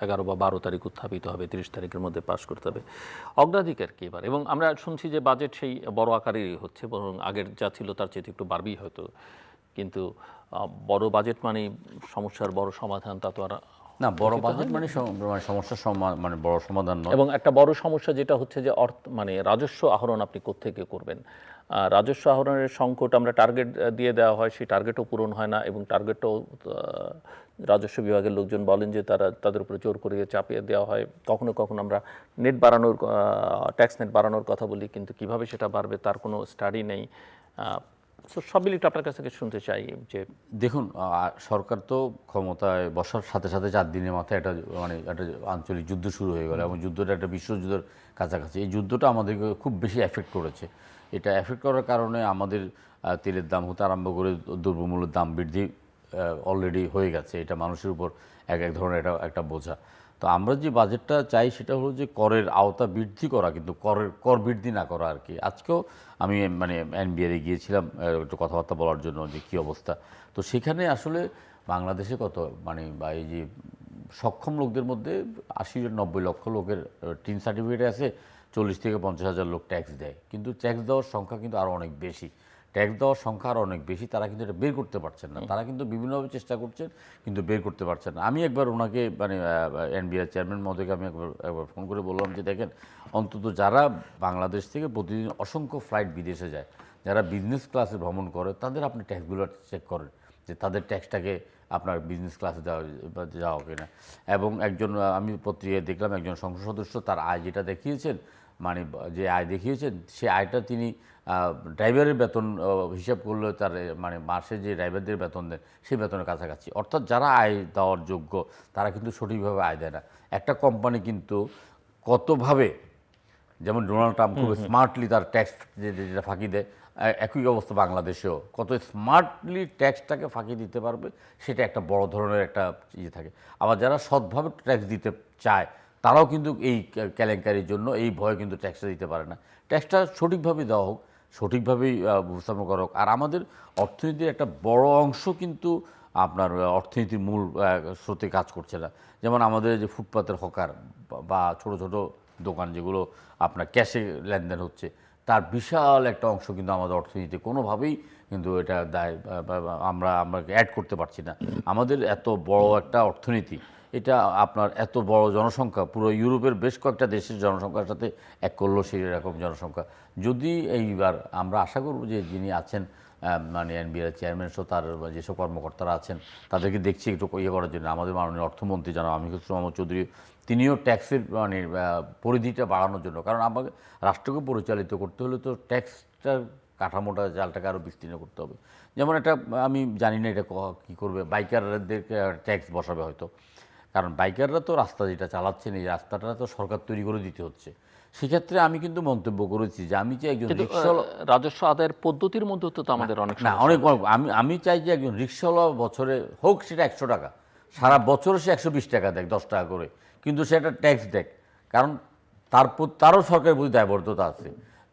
11 বা 12 তারিখ উত্থাপিত হবে, 30 তারিখের মধ্যে পাশ করতে হবে। অগ্রাধিকার কি এবার? এবং আমরা শুনছি যে বাজেট সেই বড় আকারেরই হচ্ছে, বরং আগের যা ছিল তার চেয়ে একটু বাড়বেই হয়তো, কিন্তু বড় বাজেট মানে সমস্যার বড় সমাধান তা তো আর না। বড় বাজেট মানে সমস্যার মানে বড় সমাধান নয়। এবং একটা বড় সমস্যা যেটা হচ্ছে যে মানে রাজস্ব আহরণ আপনি কোত্থেকে করবেন। রাজস্ব আহরণের সংকট, আমরা টার্গেট দিয়ে দেওয়া হয়, সেই টার্গেটও পূরণ হয় না, এবং টার্গেটও রাজস্ব বিভাগের লোকজন বলেন যে তাদের উপরে জোর করে চাপিয়ে দেওয়া হয়। কখনো কখনো আমরা ট্যাক্স নেট বাড়ানোর কথা বলি, কিন্তু কিভাবে সেটা বাড়বে তার কোনো স্টাডি নেই। তো সব মিলিয়ে একটু আপনার কাছ থেকে শুনতে চাই যে দেখুন, সরকার তো ক্ষমতায় বসার সাথে সাথে 4 দিনের মাথায় একটা মানে একটা আঞ্চলিক যুদ্ধ শুরু হয়ে গেল এবং যুদ্ধটা একটা বিশ্বযুদ্ধের কাছাকাছি। এই যুদ্ধটা আমাদেরকে খুব বেশি এফেক্ট করেছে। এটা এফেক্ট করার কারণে আমাদের তেলের দাম হতে আরম্ভ করে দ্রব্যমূল্যের দাম বৃদ্ধি অলরেডি হয়ে গেছে। এটা মানুষের উপর এক এক ধরনের একটা বোঝা। তো আমরা যে বাজেটটা চাই সেটা হলো যে করের আওতা বৃদ্ধি করা, কিন্তু কর বৃদ্ধি না করা আর কি। আজকেও আমি মানে এনবিআরে গিয়েছিলাম একটু কথাবার্তা বলার জন্য যে কী অবস্থা। তো সেখানে আসলে বাংলাদেশে কত মানে বা এই যে সক্ষম লোকদের মধ্যে 80-90 লক্ষ লোকের টিন সার্টিফিকেট আছে, 40 থেকে 50 হাজার লোক ট্যাক্স দেয়, কিন্তু ট্যাক্স দেওয়ার সংখ্যা কিন্তু আরও অনেক বেশি। ট্যাক্স দেওয়ার সংখ্যা আরও অনেক বেশি, তারা কিন্তু এটা বের করতে পারছেন না। তারা কিন্তু বিভিন্নভাবে চেষ্টা করছেন কিন্তু বের করতে পারছেন না। আমি একবার ওনাকে মানে এনবিআর চেয়ারম্যান মহোদয়কে আমি একবার ফোন করে বললাম যে দেখেন, অন্তত যারা বাংলাদেশ থেকে প্রতিদিন অসংখ্য ফ্লাইট বিদেশে যায়, যারা বিজনেস ক্লাসে ভ্রমণ করে, তাদের আপনি ট্যাক্সগুলো চেক করেন যে তাদের ট্যাক্সটাকে আপনার বিজনেস ক্লাসে যাওয়া কিনা। এবং একজন আমি পত্রিকায় দেখলাম একজন সংসদ সদস্য তার আয় যেটা দেখিয়েছেন, মানে যে আয় দেখিয়েছেন সে আয়টা তিনি ড্রাইভারের বেতন হিসাব করলে তার মানে মাসে যে ড্রাইভারদের বেতন দেন সেই বেতনের কাছাকাছি। অর্থাৎ যারা আয় দেওয়ার যোগ্য তারা কিন্তু সঠিকভাবে আয় দেয় না। একটা কোম্পানি কিন্তু কতভাবে, যেমন ডোনাল্ড ট্রাম্প খুব স্মার্টলি তার ট্যাক্স যেটা ফাঁকি দেয়, একই অবস্থা বাংলাদেশেও কত স্মার্টলি ট্যাক্সটাকে ফাঁকি দিতে পারবে সেটা একটা বড় ধরনের একটা ইয়ে থাকে। আবার যারা সৎভাবে ট্যাক্স দিতে চায় তারাও কিন্তু এই কেলেঙ্কারির জন্য এই ভয়ে কিন্তু ট্যাক্সটা দিতে পারে না। ট্যাক্সটা সঠিকভাবে দেওয়া হোক, সঠিকভাবেই উপস্থাপন করা হোক। আর আমাদের অর্থনীতির একটা বড় অংশ কিন্তু আপনার অর্থনীতির মূল স্রোতে কাজ করছে না। যেমন আমাদের যে ফুটপাতের হকার বা ছোট ছোট দোকান যেগুলো আপনার ক্যাশে লেনদেন হচ্ছে, তার বিশাল একটা অংশ কিন্তু আমাদের অর্থনীতিতে কোনোভাবেই কিন্তু এটা দায় আমরা অ্যাড করতে পারছি না। আমাদের এত বড় একটা অর্থনীতি, এটা আপনার এত বড় জনসংখ্যা, পুরো ইউরোপের বেশ কয়েকটা দেশের জনসংখ্যার সাথে এক করলো সেই রকম জনসংখ্যা। যদি এইবার আমরা আশা করব যে যিনি আছেন মানে এনবিআর চেয়ারম্যান সহ তার যেসব কর্মকর্তারা আছেন তাদেরকে দেখছি একটু ইয়ে করার জন্য। আমাদের মাননীয় অর্থমন্ত্রী জনাব আমিনুল মোহাম্মদ চৌধুরী তিনিও ট্যাক্সের মানে পরিধিটা বাড়ানোর জন্য, কারণ আমাকে রাষ্ট্রকে পরিচালিত করতে হলে তো ট্যাক্সটার কাঠামোটা জালটাকে আরও বিস্তীর্ণ করতে হবে। যেমন একটা আমি জানি না এটা কী করবে, বাইকারদেরকে ট্যাক্স বসাবে হয়তো, কারণ বাইকাররা তো রাস্তা যেটা চালাচ্ছেন এই রাস্তাটা তো সরকার তৈরি করে দিতে হচ্ছে। সেক্ষেত্রে আমি কিন্তু মন্তব্য করেছি যে আমি চাই একজন রিক্সাওয়ালা, রাজস্ব আদায়ের পদ্ধতির মধ্যে তো আমাদের অনেক না অনেক আমি চাই যে একজন রিক্সাওয়ালা বছরে হোক সেটা 100 টাকা, সারা বছরে সে 120 টাকা দেয় 10 টাকা করে, কিন্তু সে একটা ট্যাক্স দেয়। কারণ তারও সরকারের প্রতি দায়বদ্ধতা আছে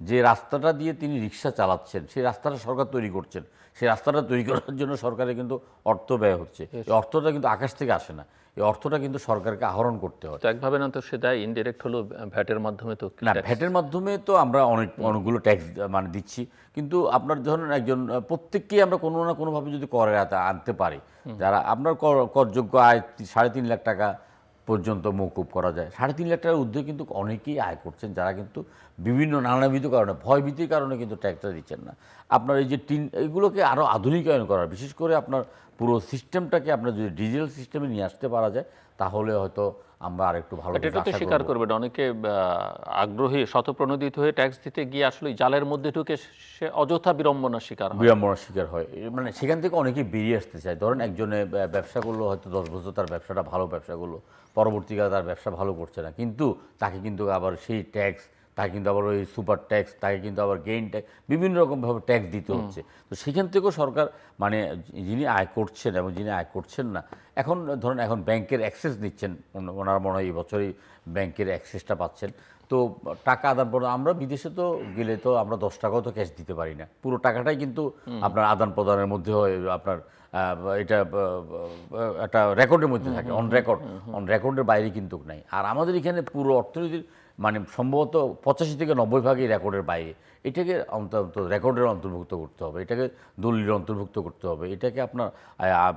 যে রাস্তাটা দিয়ে তিনি রিক্সা চালাচ্ছেন সেই রাস্তাটা সরকার তৈরি করছেন, সেই রাস্তাটা তৈরি করার জন্য সরকারের কিন্তু অর্থ ব্যয় হচ্ছে। এই অর্থটা কিন্তু আকাশ থেকে আসে না, এই অর্থটা কিন্তু সরকারকে আহরণ করতে হয়। তো একভাবে না তো সে দেয়, ইনডিরেক্ট হলো ভ্যাটের মাধ্যমে। তো না, ভ্যাটের মাধ্যমে তো আমরা অনেকগুলো ট্যাক্স মানে দিচ্ছি, কিন্তু আপনার ধরুন একজন প্রত্যেককেই আমরা কোনো না কোনোভাবে যদি করে আনতে পারি, যারা আপনার করযোগ্য আয় 3.5 লাখ টাকা পর্যন্ত মওকুফ করা যায়। 3.5 লাখ টাকার ঊর্ধ্বে কিন্তু অনেকেই আয় করছেন যারা কিন্তু বিভিন্ন নানাবিধ কারণে ভয়ভীতির কারণে কিন্তু ট্যাক্সটা দিচ্ছেন না। আপনার এই যে এগুলোকে আরও আধুনিকায়ন করার, বিশেষ করে আপনার পুরো সিস্টেমটাকে আপনার যদি ডিজিটাল সিস্টেমে নিয়ে আসতে পারা যায় তাহলে হয়তো আমরা আরেকটু ভালো এটা তো স্বীকার করবেন অনেকে আগ্রহী স্বতঃপ্রণোদিত হয়ে ট্যাক্স দিতে গিয়ে আসলে জালের মধ্যে ঢুকে সে অযথা বিড়ম্বনার শিকার হয়। মানে সেখান থেকে অনেকেই বেরিয়ে আসতে চায়। ধরেন একজনে ব্যবসা করলো হয়তো 10 বছর, তার ব্যবসাটা ভালো ব্যবসা করলো, পরবর্তীকালে তার ব্যবসা ভালো করছে না, কিন্তু তাকে কিন্তু আবার সেই ট্যাক্স, তাকে কিন্তু আবার ওই সুপার ট্যাক্স, তাকে কিন্তু আবার গেইন ট্যাক্স, বিভিন্ন রকমভাবে ট্যাক্স দিতে হচ্ছে। তো সেখান থেকেও সরকার মানে যিনি আয় করছেন এবং যিনি আয় করছেন না, এখন ধরেন এখন ব্যাংকের অ্যাক্সেস নিচ্ছেন, ওনারা মনে হয় এই বছরই ব্যাংকের অ্যাক্সেসটা পাচ্ছেন। তো টাকা আদান প্রদান, আমরা বিদেশে তো গেলে তো আমরা 10 টাকাও তো ক্যাশ দিতে পারি না, পুরো টাকাটাই কিন্তু আপনার আদান প্রদানের মধ্যে হয়, আপনার এটা একটা রেকর্ডের মধ্যে থাকে, অন রেকর্ডের বাইরে কিন্তু নাই। আর আমাদের এখানে পুরো অর্থনীতির মানে সম্ভবত 85 থেকে 90 ভাগই রেকর্ডের বাইরে। এটাকে অন্তত রেকর্ডের অন্তর্ভুক্ত করতে হবে, এটাকে দলিলের অন্তর্ভুক্ত করতে হবে, এটাকে আপনার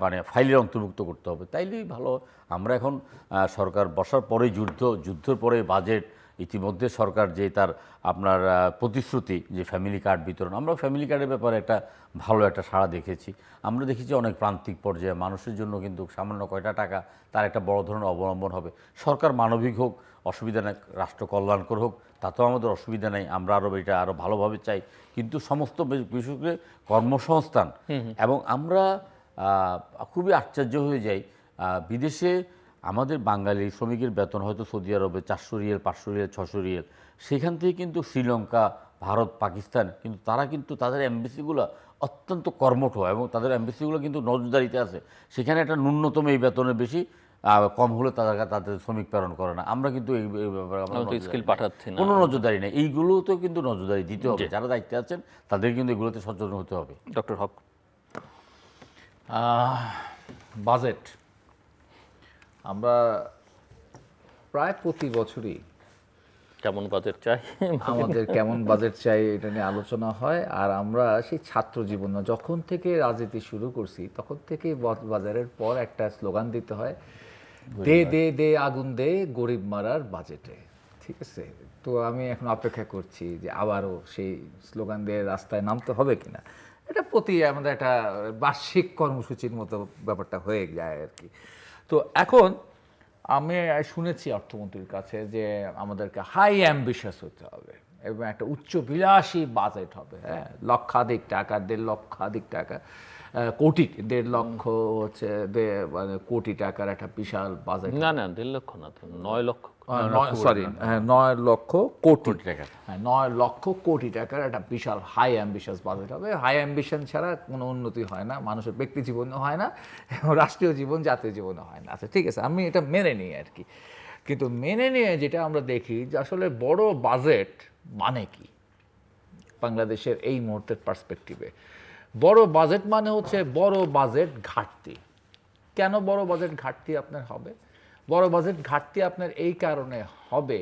মানে ফাইলের অন্তর্ভুক্ত করতে হবে, তাইলেই ভালো। আমরা এখন সরকার বসার পরেই যুদ্ধের পরে বাজেট, ইতিমধ্যে সরকার যে তার আপনার প্রতিশ্রুতি যে ফ্যামিলি কার্ড বিতরণ, আমরা ফ্যামিলি কার্ডের ব্যাপারে একটা ভালো একটা সাড়া দেখেছি। আমরা দেখেছি অনেক প্রান্তিক পর্যায়ে মানুষের জন্য কিন্তু সামান্য কয়টা টাকা তার একটা বড় ধরনের অবলম্বন হবে। সরকার মানবিক হোক, অসুবিধা নেই, রাষ্ট্র কল্যাণকর হোক, তাতেও আমাদের অসুবিধা নেই, আমরা এটা আরও ভালোভাবে চাই। কিন্তু সমস্ত বিশেষ করে কর্মসংস্থান এবং আমরা খুবই আশ্চর্য হয়ে যাই, বিদেশে আমাদের বাঙালি শ্রমিকের বেতন হয়তো সৌদি আরবে 400 রিয়াল, 500 রিয়াল, 600 রিয়াল, সেখান থেকে কিন্তু শ্রীলঙ্কা, ভারত, পাকিস্তান কিন্তু তারা কিন্তু তাদের এমবেসিগুলো অত্যন্ত কর্মঠ এবং তাদের এমবেসিগুলো কিন্তু নজরদারিতে আছে। সেখানে একটা ন্যূনতম এই বেতনের বেশি কম হলে তাদের শ্রমিক প্রেরণ করে না। আমরা কিন্তু এই ব্যাপারে স্কিল পাঠাচ্ছি না, কোনো নজরদারি নেই। এইগুলোতেও কিন্তু নজরদারি দিতে হবে, যারা দায়িত্বে আছেন তাদের কিন্তু এগুলোতে সচেতন হতে হবে। ডক্টর হক। বাজেট আমরা প্রায় প্রতি বছরই কেমন বাজেট চাই, আমাদের কেমন বাজেট চাই এটা নিয়ে আলোচনা হয়। আর আমরা সেই ছাত্র জীবন যখন থেকে রাজনীতি শুরু করছি তখন থেকে বাজারের পর একটা স্লোগান দিতে হয়, দে দে দে আগুন দে গরিব মারার বাজেটে। ঠিক আছে, তো আমি এখন অপেক্ষা করছি যে আবারও সেই স্লোগান দিয়ে রাস্তায় নামতে হবে কিনা। এটা প্রতি আমাদের একটা বার্ষিক কর্মসূচির মতো ব্যাপারটা হয়ে যায় আর কি। তো এখন আমি শুনেছি অর্থমন্ত্রীর কাছে যে আমাদেরকে হাই অ্যাম্বিশাস হতে হবে এবং একটা উচ্চবিলাসী বাজেট হবে। হ্যাঁ, লক্ষাধিক টাকা, 1.5 লক্ষাধিক টাকা, কোটি, 1.5 লক্ষ হচ্ছে মানে কোটি টাকার একটা বিশাল বাজেট। না না 1.5 লক্ষ না, তো 9 লক্ষ, সরি, 9 লক্ষ কোটি টাকা। হ্যাঁ, 9 লক্ষ কোটি টাকার একটা বিশাল হাই অ্যাম্বিশাস বাজেট হবে। হাই অ্যাম্বিশন ছাড়া কোনো উন্নতি হয় না, মানুষের ব্যক্তি জীবনও হয় না এবং রাষ্ট্রীয় জীবন, জাতীয় জীবনও হয় না। আচ্ছা ঠিক আছে, আমি এটা মেনে নিই আর কি। কিন্তু মেনে নিয়ে যেটা আমরা দেখি যে আসলে বড় বাজেট মানে কি বাংলাদেশের এই মুহূর্তের পার্সপেক্টিভে। বড় বাজেট মানে হচ্ছে বড় বাজেট ঘাটতি। কেন বড় বাজেট ঘাটতি আপনার হবে? বড় বাজেট ঘাটতি আপনার এই কারণে হবে,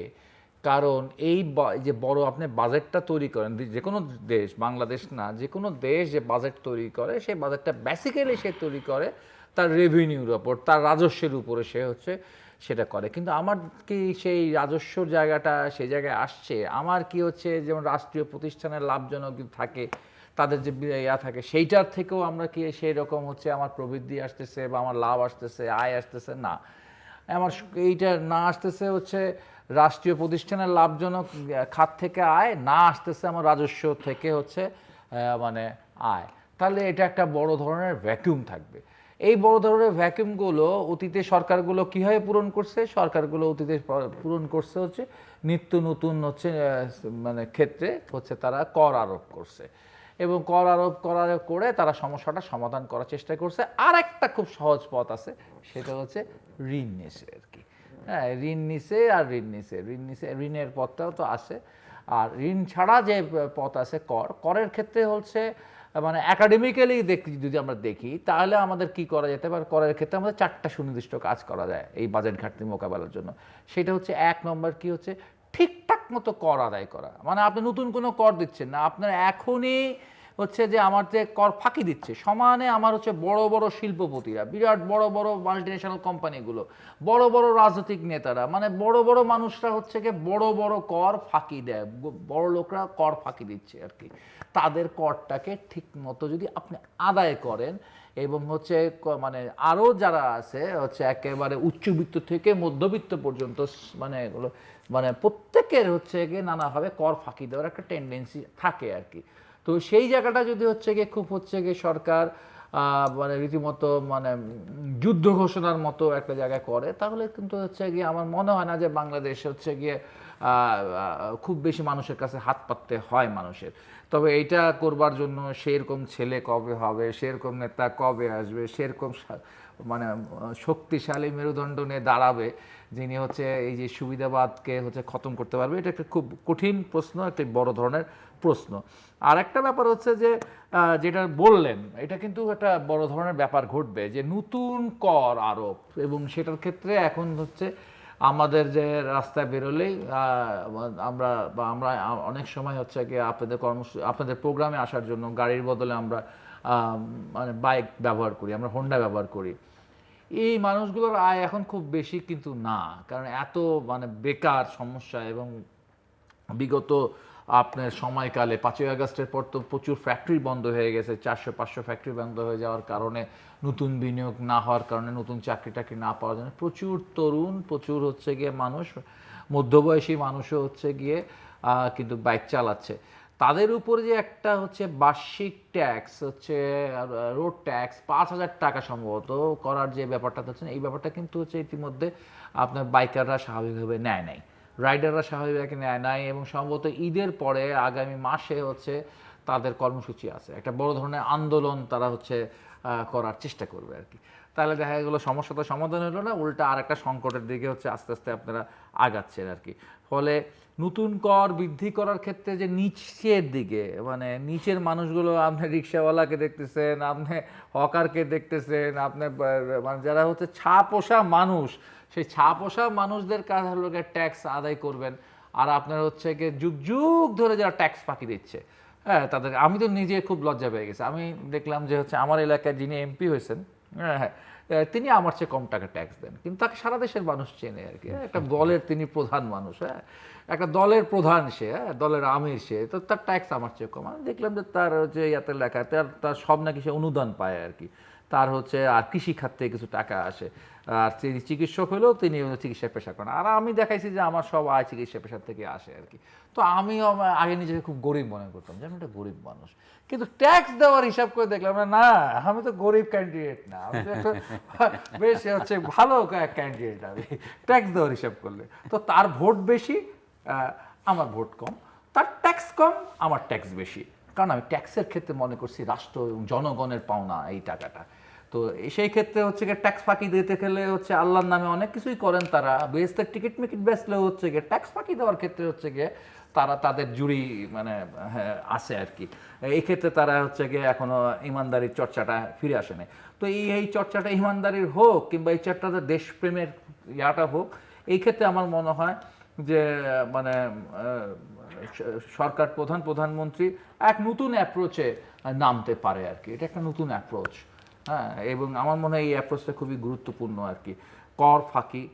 কারণ এই যে বড় আপনি বাজেটটা তৈরি করেন, যে কোনো দেশ, বাংলাদেশ না, যে কোনো দেশ যে বাজেট তৈরি করে সেই বাজেটটা বেসিক্যালি সে তৈরি করে তার রেভিনিউর ওপর, তার রাজস্বের উপরে সে হচ্ছে সেটা করে। কিন্তু আমার কি সেই রাজস্বর জায়গাটা সেই জায়গায় আসছে? আমার কি হচ্ছে যেমন রাষ্ট্রীয় প্রতিষ্ঠানের লাভজনক থাকে, তাদের যে থাকে, সেইটার থেকেও আমরা কি সেই রকম হচ্ছে আমার প্রবৃদ্ধি আসতেছে বা আমার লাভ আসতেছে, আয় আসতেছে? না, আমার এইটা না আসতেছে হচ্ছে রাষ্ট্রীয় প্রতিষ্ঠানের লাভজনক খাত থেকে আয়, না আসতেছে আমার রাজস্ব থেকে হচ্ছে মানে আয়। তাহলে এটা একটা বড় ধরনের ভ্যাকুয়াম থাকবে। এই বড় ধরনের ভ্যাকুয়ামগুলো অতীতে সরকারগুলো কীভাবে পূরণ করছে? সরকারগুলো অতীতে পূরণ করছে হচ্ছে নিত্য নতুন হচ্ছে মানে ক্ষেত্রে হচ্ছে তারা কর আরোপ করছে এবং কর আরোপ করে তারা সমস্যাটা সমাধান করার চেষ্টা করছে। আর একটা খুব সহজ পথ আছে, সেটা হচ্ছে ঋণ নিছে আর কি। হ্যাঁ, ঋণ নিছে আর ঋণের পথটাও তো আছে। আর ঋণ ছাড়া যে পথ আছে করের ক্ষেত্রে হচ্ছে মানে একাডেমিক্যালি যদি আমরা দেখি তাহলে আমাদের কি করা যেতে পারে। করের ক্ষেত্রে আমাদের 4টা সুনির্দিষ্ট কাজ করা যায় এই বাজেট ঘাটতি মোকাবেলার জন্য। সেটা হচ্ছে 1 নম্বর কি হচ্ছে ঠিকঠাক মতো কর আদায় করা। মানে আপনি নতুন কোনো কর দিচ্ছেন না, আপনার এখনই হচ্ছে যে আমার যে কর ফাঁকি দিচ্ছে সমানে আমার হচ্ছে বড় বড় শিল্পপতিরা, বিরাট বড় বড় মাল্টিনেশনাল কোম্পানিগুলো, বড় বড় রাজনৈতিক নেতারা, মানে বড় বড় মানুষরা হচ্ছে কি বড় বড় কর ফাঁকি দেয়, বড় লোকরা কর ফাঁকি দিচ্ছে আর কি। তাদের করটাকে ঠিক মতো যদি আপনি আদায় করেন এবং হচ্ছে মানে আরও যারা আছে হচ্ছে একেবারে উচ্চবিত্ত থেকে মধ্যবিত্ত পর্যন্ত মানে এগুলো মানে প্রত্যেকের হচ্ছে গিয়ে নানাভাবে কর ফাঁকি দেওয়ার একটা টেন্ডেন্সি থাকে আর কি। তো সেই জায়গাটা যদি হচ্ছে গিয়ে খুব হচ্ছে গিয়ে সরকার মানে রীতিমতো মানে যুদ্ধ ঘোষণার মতো একটা জায়গায় করে, তাহলে কিন্তু হচ্ছে গিয়ে আমার মনে হয় না যে বাংলাদেশ হচ্ছে গিয়ে খুব বেশি মানুষের কাছে হাত পাততে হয় মানুষের। তবে এইটা করবার জন্য সেরকম ছেলে কবে হবে, সেরকম নেতা কবে আসবে, সেরকম মানে শক্তিশালী মেরুদণ্ড নিয়ে দাঁড়াবে যিনি হচ্ছে এই যে সুবিধাবাদকে হচ্ছে খতম করতে পারবে, এটা একটা খুব কঠিন প্রশ্ন, একটা বড় ধরনের প্রশ্ন। আর একটা ব্যাপার হচ্ছে যে যেটা বললেন, এটা কিন্তু একটা বড় ধরনের ব্যাপার ঘটবে যে নতুন কর আরোপ, এবং সেটার ক্ষেত্রে এখন হচ্ছে আমাদের যে রাস্তায় বেরোলেই আমরা অনেক সময় হচ্ছে কি আপনাদের প্রোগ্রামে আসার জন্য গাড়ির বদলে আমরা মানে বাইক ব্যবহার করি, আমরা হোন্ডা ব্যবহার করি। এই মানুষগুলোর আয় এখন খুব বেশি কিন্তু না, কারণ এত মানে বেকার সমস্যা। এবং বিগত আপনার সময়কালে 5ই আগস্টের পর তো প্রচুর ফ্যাক্টরি বন্ধ হয়ে গেছে, 400-500 ফ্যাক্টরি বন্ধ হয়ে যাওয়ার কারণে, নতুন বিনিয়োগ না হওয়ার কারণে, নতুন চাকরি টাকরি না পাওয়ার জন্য প্রচুর তরুণ, প্রচুর হচ্ছে গিয়ে মানুষ, মধ্যবয়সী মানুষও হচ্ছে গিয়ে কিন্তু বাইক চালাচ্ছে। তাদের উপর যে একটা হচ্ছে বার্ষিক ট্যাক্স হচ্ছে রোড ট্যাক্স 5,000 টাকা সম্ভবত করার যে ব্যাপারটা হচ্ছে, এই ব্যাপারটা কিন্তু হচ্ছে ইতিমধ্যে আপনার বাইকাররা স্বাভাবিকভাবে নেয় নাই, রাইডাররা স্বাভাবিকভাবে নেয় নাই। এবং সম্ভবত ঈদের পরে আগামী মাসে হচ্ছে তাদের কর্মসূচি আছে, একটা বড় ধরনের আন্দোলন তারা হচ্ছে করার চেষ্টা করবে আর কি। তাহলে দেখা গেলো সমস্যাটা সমাধান হলো না, উল্টা আর একটা সংকটের দিকে হচ্ছে আস্তে আস্তে আপনারা আগাচ্ছেন আর কি। ফলে নতুন কর বৃদ্ধি করার ক্ষেত্রে যে নিচের দিকে, মানে নিচের মানুষগুলো, আপনি রিক্সাওয়ালাকে দেখতেছেন, আপনি হকারকে দেখতেছেন, আপনি মানে যারা হচ্ছে ছাপোষা মানুষ, সেই ছাপোষা মানুষদের কাছ থেকে ট্যাক্স আদায় করবেন। আর আপনার হচ্ছে গিয়ে যুগ যুগ ধরে যারা ট্যাক্স ফাঁকি দিচ্ছে, হ্যাঁ তাদের, আমি তো নিজে খুব লজ্জা পেয়ে গেছি। আমি দেখলাম যে হচ্ছে আমার এলাকায় যিনি এমপি হয়েছেন, হ্যাঁ তিনি আমার চেয়ে কম টাকা ট্যাক্স দেন, কিন্তু তাকে সারা দেশের মানুষ চেনে আর কি। একটা দলের তিনি প্রধান মানুষ, হ্যাঁ একটা দলের প্রধান সে, হ্যাঁ দলের আমির সে, তো তার ট্যাক্স আমার চেয়ে কম। আমি দেখলাম যে তার হচ্ছে ইয়াতে লেখা, তার সব নাকি সে অনুদান পায় আর কি, তার হচ্ছে আর কৃষি খাত থেকে কিছু টাকা আসে, আর তিনি চিকিৎসক হলেও তিনি চিকিৎসা পেশা করেন। আর আমি দেখাইছি যে আমার সব আয় চিকিৎসা পেশার থেকে আসে আর কি। তো আমি আগে নিজেকে খুব গরিব মনে করতাম, যে আমি একটা গরিব মানুষ, কিন্তু ট্যাক্স দেওয়ার হিসাব করে দেখলাম না, আমি তো গরিব ক্যান্ডিডেট না, আমি তো একটা বেশ হচ্ছে ভালো ক্যান্ডিডেট আমি ট্যাক্স দেওয়ার হিসাব করলে। তো তার ভোট বেশি, আমার ভোট কম, তার ট্যাক্স কম, আমার ট্যাক্স বেশি, কারণ আমি ট্যাক্সের ক্ষেত্রে মনে করছি রাষ্ট্র এবং জনগণের পাওনা এই টাকাটা। তো সেই ক্ষেত্রে হচ্ছে গিয়ে ট্যাক্স ফাঁকি দিতে গেলে হচ্ছে আল্লাহর নামে অনেক কিছুই করেন তারা, বেহেস্তের টিকিট মিকিট বেচলেও হচ্ছে গিয়ে ট্যাক্স ফাঁকি দেওয়ার ক্ষেত্রে হচ্ছে গিয়ে তারা তাদের জুড়ি মানে আছে আর কি। এই ক্ষেত্রে তারা হচ্ছে গিয়ে এখনো ইমানদারির চর্চাটা ফিরে আসে নাই। তো এই চর্চাটা ইমানদারির হোক, কিংবা এই চর্চাটা দেশপ্রেমের ইয়াটা হোক, এই ক্ষেত্রে আমার মনে হয় যে মানে সরকার প্রধানমন্ত্রী এক নতুন অ্যাপ্রোচে নামতে পারে আর কি। এটা একটা নতুন অ্যাপ্রোচ, হ্যাঁ, এবং আমার মনে হয় এই অ্যাপ্রোচটা খুবই গুরুত্বপূর্ণ আর কি। কর ফাঁকি,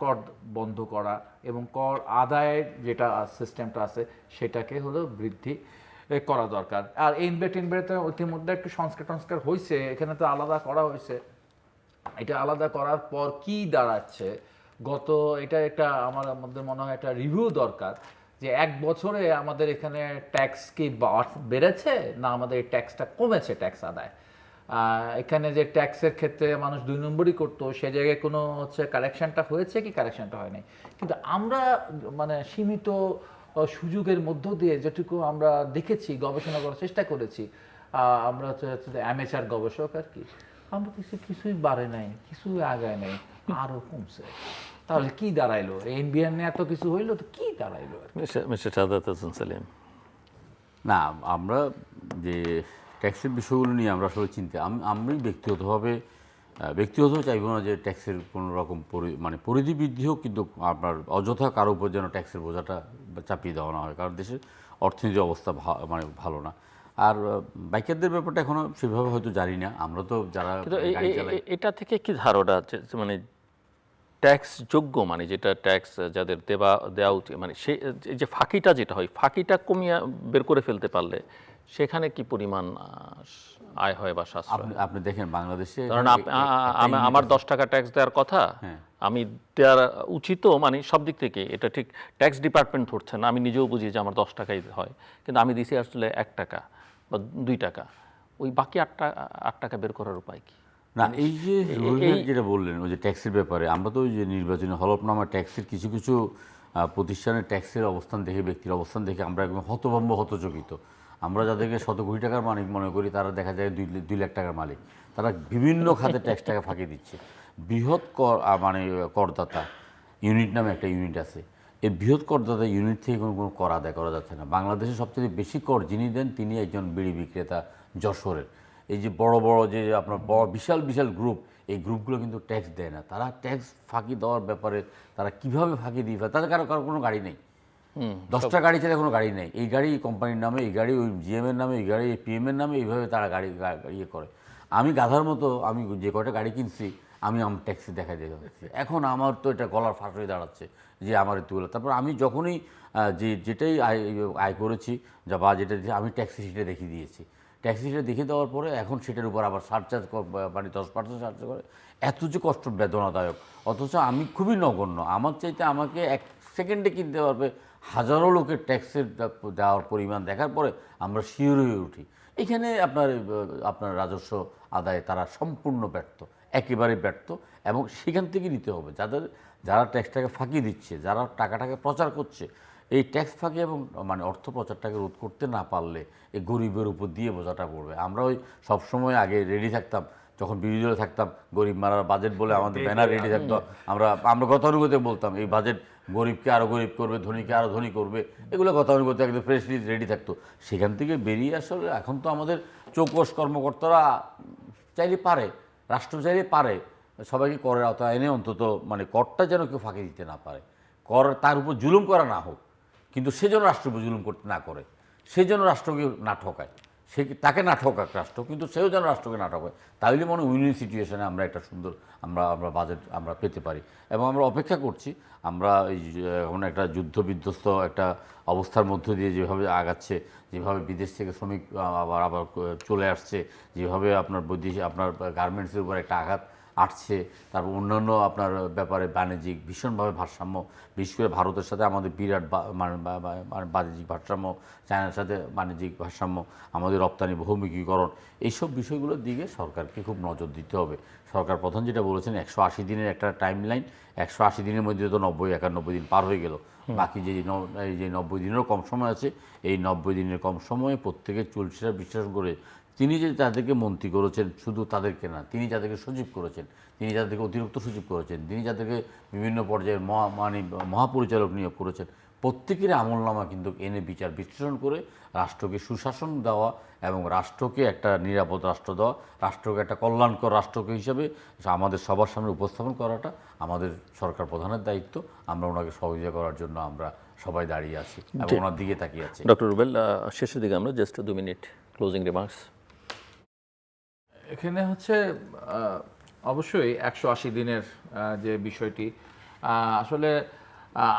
কর বন্ধ করা এবং কর আদায়ের যেটা সিস্টেমটা আছে সেটাকে হলো বৃদ্ধি করা দরকার। আর ইনভেটে ইতিমধ্যে একটু সংস্কার হয়েছে, এখানে তো আলাদা করা হয়েছে। এটা আলাদা করার পর কি দাঁড়াচ্ছে, এটা একটা আমার মধ্যে মনে হয় একটা রিভিউ দরকার, যে 1 বছরে আমাদের এখানে ট্যাক্স কি বেড়েছে না আমাদের এই ট্যাক্সটা কমেছে, ট্যাক্স আদায়। এখানে যে ট্যাক্সের ক্ষেত্রে মানুষ 2 নম্বরই করতো, সে জায়গায় কোনো হচ্ছে কারেকশনটা হয়েছে কি কারেকশনটা হয় নাই। কিন্তু আমরা মানে সীমিত সুযোগের মধ্য দিয়ে যেটুকু আমরা দেখেছি, গবেষণা করার চেষ্টা করেছি, আমরা হচ্ছে অ্যামেচার গবেষক আর কি, আমরা কিছুই বাড়ে নাই, কিছুই আগায় নাই, আরও কমছে। তাহলে কি দাঁড়াইলো? এনবিআর নিয়ে এত কিছু হইলো, তো কি দাঁড়াইলো? মিস্টার সাদাত হাসান সেলিম। না, আমরা যে ট্যাক্সের বিষয়গুলো নিয়ে আমরা আসলে আমি ব্যক্তিগতভাবে চাইব না যে ট্যাক্সের কোনো রকম মানে পরিধি বৃদ্ধি হোক, কিন্তু আপনার অযথা কারো উপর যেন ট্যাক্সের বোঝাটা চাপিয়ে দেওয়া না হয়, কারণ দেশের অর্থনীতি অবস্থা মানে ভালো না। আর বাইকারদের ব্যাপারটা এখনো সেভাবে হয়তো জানি না, আমরা তো যারা গাড়ি চালাই। এটা থেকে কি ধারণা মানে ট্যাক্স যোগ্য, মানে যেটা ট্যাক্স যাদের দেওয়া উচিত, মানে সেই যে ফাঁকিটা যেটা হয়, ফাঁকিটা কমিয়ে বের করে ফেলতে পারলে সেখানে কি পরিমাণ আয় হয় বা সাশ্রয়? আপনি দেখেন বাংলাদেশে, কারণ আমার 10 টাকা ট্যাক্স দেওয়ার কথা, আমি দেওয়ার উচিত, মানে সব দিক থেকে এটা ঠিক ট্যাক্স ডিপার্টমেন্ট ধরছে না, আমি নিজেও বুঝি যে আমার 10 টাকাই হয়, কিন্তু আমি দিছি আসলে 1 টাকা বা 2 টাকা, ওই বাকি 8 টাকা বের করার উপায় কি? না, এই যে যেটা বললেন ওই যে ট্যাক্সের ব্যাপারে, আমরা তো ওই যে নির্বাচনী হলফনামা ট্যাক্সের কিছু প্রতিষ্ঠানের ট্যাক্সের অবস্থান দেখে, ব্যক্তির অবস্থান দেখে আমরা একদম হতভম্ব, হতচকিত। আমরা যাদেরকে 100 কোটি টাকার মালিক মনে করি, তারা দেখা যায় 2 লাখ টাকার মালিক। তারা বিভিন্ন খাতে ট্যাক্স টাকা ফাঁকি দিচ্ছে। বৃহৎ মানে করদাতা ইউনিট নামে একটা ইউনিট আছে, এই বৃহৎ করদাতা ইউনিট থেকে কোনো কর আদায় করা যাচ্ছে না। বাংলাদেশে সবচেয়ে বেশি কর যিনি দেন তিনি একজন বিড়ি বিক্রেতা যশোরের। এই যে বড় যে আপনার বিশাল গ্রুপ, এই গ্রুপগুলো কিন্তু ট্যাক্স দেয় না। তারা ট্যাক্স ফাঁকি দেওয়ার ব্যাপারে তারা কিভাবে ফাঁকি দিয়ে ফেলে, তাদের কারো কোনো গাড়ি নেই, 10টা গাড়ি ছেড়ে কোনো গাড়ি নেই, এই গাড়ি কোম্পানির নামে, এই গাড়ি ওই জিএমের নামে, এই গাড়ি পিএমের নামে, এইভাবে তারা গাড়ি ইয়ে করে। আমি গাধার মতো, আমি যে কয়টা গাড়ি কিনছি আমি আমার ট্যাক্সি দেখাই দিয়ে যাচ্ছি। এখন আমার তো এটা গলার ফাঁস হয়ে দাঁড়াচ্ছে যে আমার এতগুলো। তারপর আমি যখনই যেটাই আয় করেছি বা যেটা আমি ট্যাক্সি সিটে দেখিয়ে দিয়েছি। ট্যাক্সি সিটে দেখিয়ে দেওয়ার পরে এখন সেটার উপর আবার সারচার্জ মানে 10% সারচার্জ করে। এত যে কষ্ট, বেদনাদায়ক, অথচ আমি খুবই নগণ্য। আমার চাইতে আমাকে 1 সেকেন্ডে কিনতে পারবে হাজারো লোকের ট্যাক্সের দেওয়ার পরিমাণ দেখার পরে আমরা শিওর হয়ে উঠি। এখানে আপনার রাজস্ব আদায়ে তারা সম্পূর্ণ ব্যর্থ, একেবারে ব্যর্থ, এবং সেখান থেকে নিতে হবে। যারা ট্যাক্সটাকে ফাঁকি দিচ্ছে, যারা টাকাটাকে প্রচার করছে, এই ট্যাক্স ফাঁকি এবং মানে অর্থ প্রচারটাকে রোধ করতে না পারলে এই গরিবের উপর দিয়ে বোঝাটা পড়বে। আমরা ওই সবসময় আগে রেডি থাকতাম, যখন বিরোধী দলে থাকতাম, গরিব মারার বাজেট বলে আমাদের ব্যানার রেডি থাকতো। আমরা গতানুগতিক বলতাম এই বাজেট গরিবকে আরও গরিব করবে, ধনীকে আরও ধনী করবে, এগুলো গতানুগতিক একদম ফ্রেশলি রেডি থাকতো। সেখান থেকে বেরিয়ে আসলে এখন তো আমাদের চৌকস কর্মকর্তারা চাইলে পারে, রাষ্ট্র চাইলে পারে সবাইকে করের আওতায় এনে অন্তত মানে করটা যেন কেউ ফাঁকি দিতে না পারে, কর তার উপর জুলুম করা না হোক, কিন্তু সে যেন রাষ্ট্রের উপর জুলুম করতে না করে, সে যেন রাষ্ট্রকে না ঠকায়, সে তাকে না ঠকাক রাষ্ট্র, কিন্তু সেও যেন রাষ্ট্রকে না ঠকায়। তাহলে মনে উইন উইন সিচুয়েশনে আমরা একটা সুন্দর আমরা বাজেট আমরা পেতে পারি। এবং আমরা অপেক্ষা করছি, আমরা এই এখন একটা যুদ্ধ বিধ্বস্ত একটা অবস্থার মধ্য দিয়ে যেভাবে আগাচ্ছে, যেভাবে বিদেশ থেকে শ্রমিক আবার চলে আসছে, যেভাবে আপনার বৈদেশিক আপনার গার্মেন্টসের উপর একটা আঘাত আসছে, তারপর অন্যান্য আপনার ব্যাপারে বাণিজ্যিক ভীষণভাবে ভারসাম্য, বিশেষ করে ভারতের সাথে আমাদের বিরাট বাণিজ্যিক ভারসাম্য, চায়নার সাথে বাণিজ্যিক ভারসাম্য, আমাদের রপ্তানি বহুমুখীকরণ, এইসব বিষয়গুলোর দিকে সরকারকে খুব নজর দিতে হবে। সরকার প্রধান যেটা বলেছেন 180 দিনের একটা টাইম লাইন, 180 দিনের মধ্যে তো 90-91 দিন পার হয়ে গেল, বাকি যে 90 দিনেরও কম সময় আছে, এই 90 দিনের কম সময়ে প্রত্যেকের চুলসেরা বিশ্বাস করে তিনি যে যাদেরকে মন্ত্রী করেছেন, শুধু তাদেরকে না, তিনি যাদেরকে সচিব করেছেন, তিনি যাদেরকে অতিরিক্ত সচিব করেছেন, তিনি যাদেরকে বিভিন্ন পর্যায়ের মহাপরিচালক নিয়োগ করেছেন, প্রত্যেকের আমলনামা কিন্তু এনে বিচার বিশ্লেষণ করে রাষ্ট্রকে সুশাসন দেওয়া এবং রাষ্ট্রকে একটা নিরাপদ রাষ্ট্র দেওয়া, রাষ্ট্রকে একটা কল্যাণকর রাষ্ট্রকে হিসেবে আমাদের সবার সামনে উপস্থাপন করাটা আমাদের সরকার প্রধানের দায়িত্ব। আমরা ওনাকে সহযোগিতা করার জন্য আমরা সবাই দাঁড়িয়ে আছি এবং ওনার দিকে তাকিয়ে আছি। ডক্টর রুবেল, শেষের দিকে আমরা জাস্ট 2 মিনিট ক্লোজিং রিমার্কস। এখানে হচ্ছে অবশ্যই 180 দিনের যে বিষয়টি, আসলে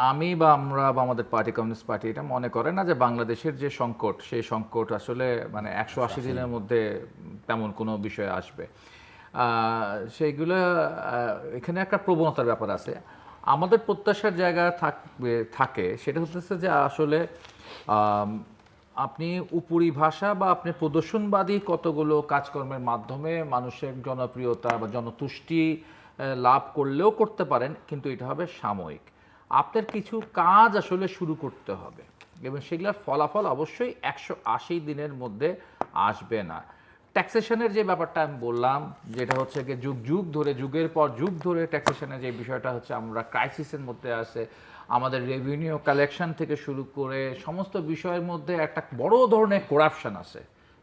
আমি বা আমরা বা আমাদের পার্টি, কমিউনিস্ট পার্টি এটা মনে করে না যে বাংলাদেশের যে সংকট, সেই সংকট আসলে মানে 180 দিনের মধ্যে তেমন কোনো বিষয় আসবে। সেইগুলো এখানে একটা প্রবণতার ব্যাপার আছে। আমাদের প্রত্যাশার জায়গা থাকে সেটা হচ্ছে যে আসলে আপনি উপরি ভাষা বা আপনি প্রদর্শনবাদী কতগুলো কাজকর্মের মাধ্যমে মানুষের জনপ্রিয়তা বা জনতুষ্টি লাভ করলেও করতে পারেন, কিন্তু এটা হবে সাময়িক। আপনার কিছু কাজ আসলে শুরু করতে হবে এবং সেগুলোর ফলাফল অবশ্যই 180 দিনের মধ্যে আসবে না। ট্যাক্সেশনের যে ব্যাপারটা আমি বললাম, যেটা হচ্ছে কি যুগের পর যুগ ধরে ট্যাক্সেশনের যে বিষয়টা হচ্ছে আমরা ক্রাইসিসের মধ্যে আছে, আমাদের রেভিনিউ কালেকশন থেকে শুরু করে সমস্ত বিষয়ের মধ্যে একটা বড় ধরনের করাপশন আছে।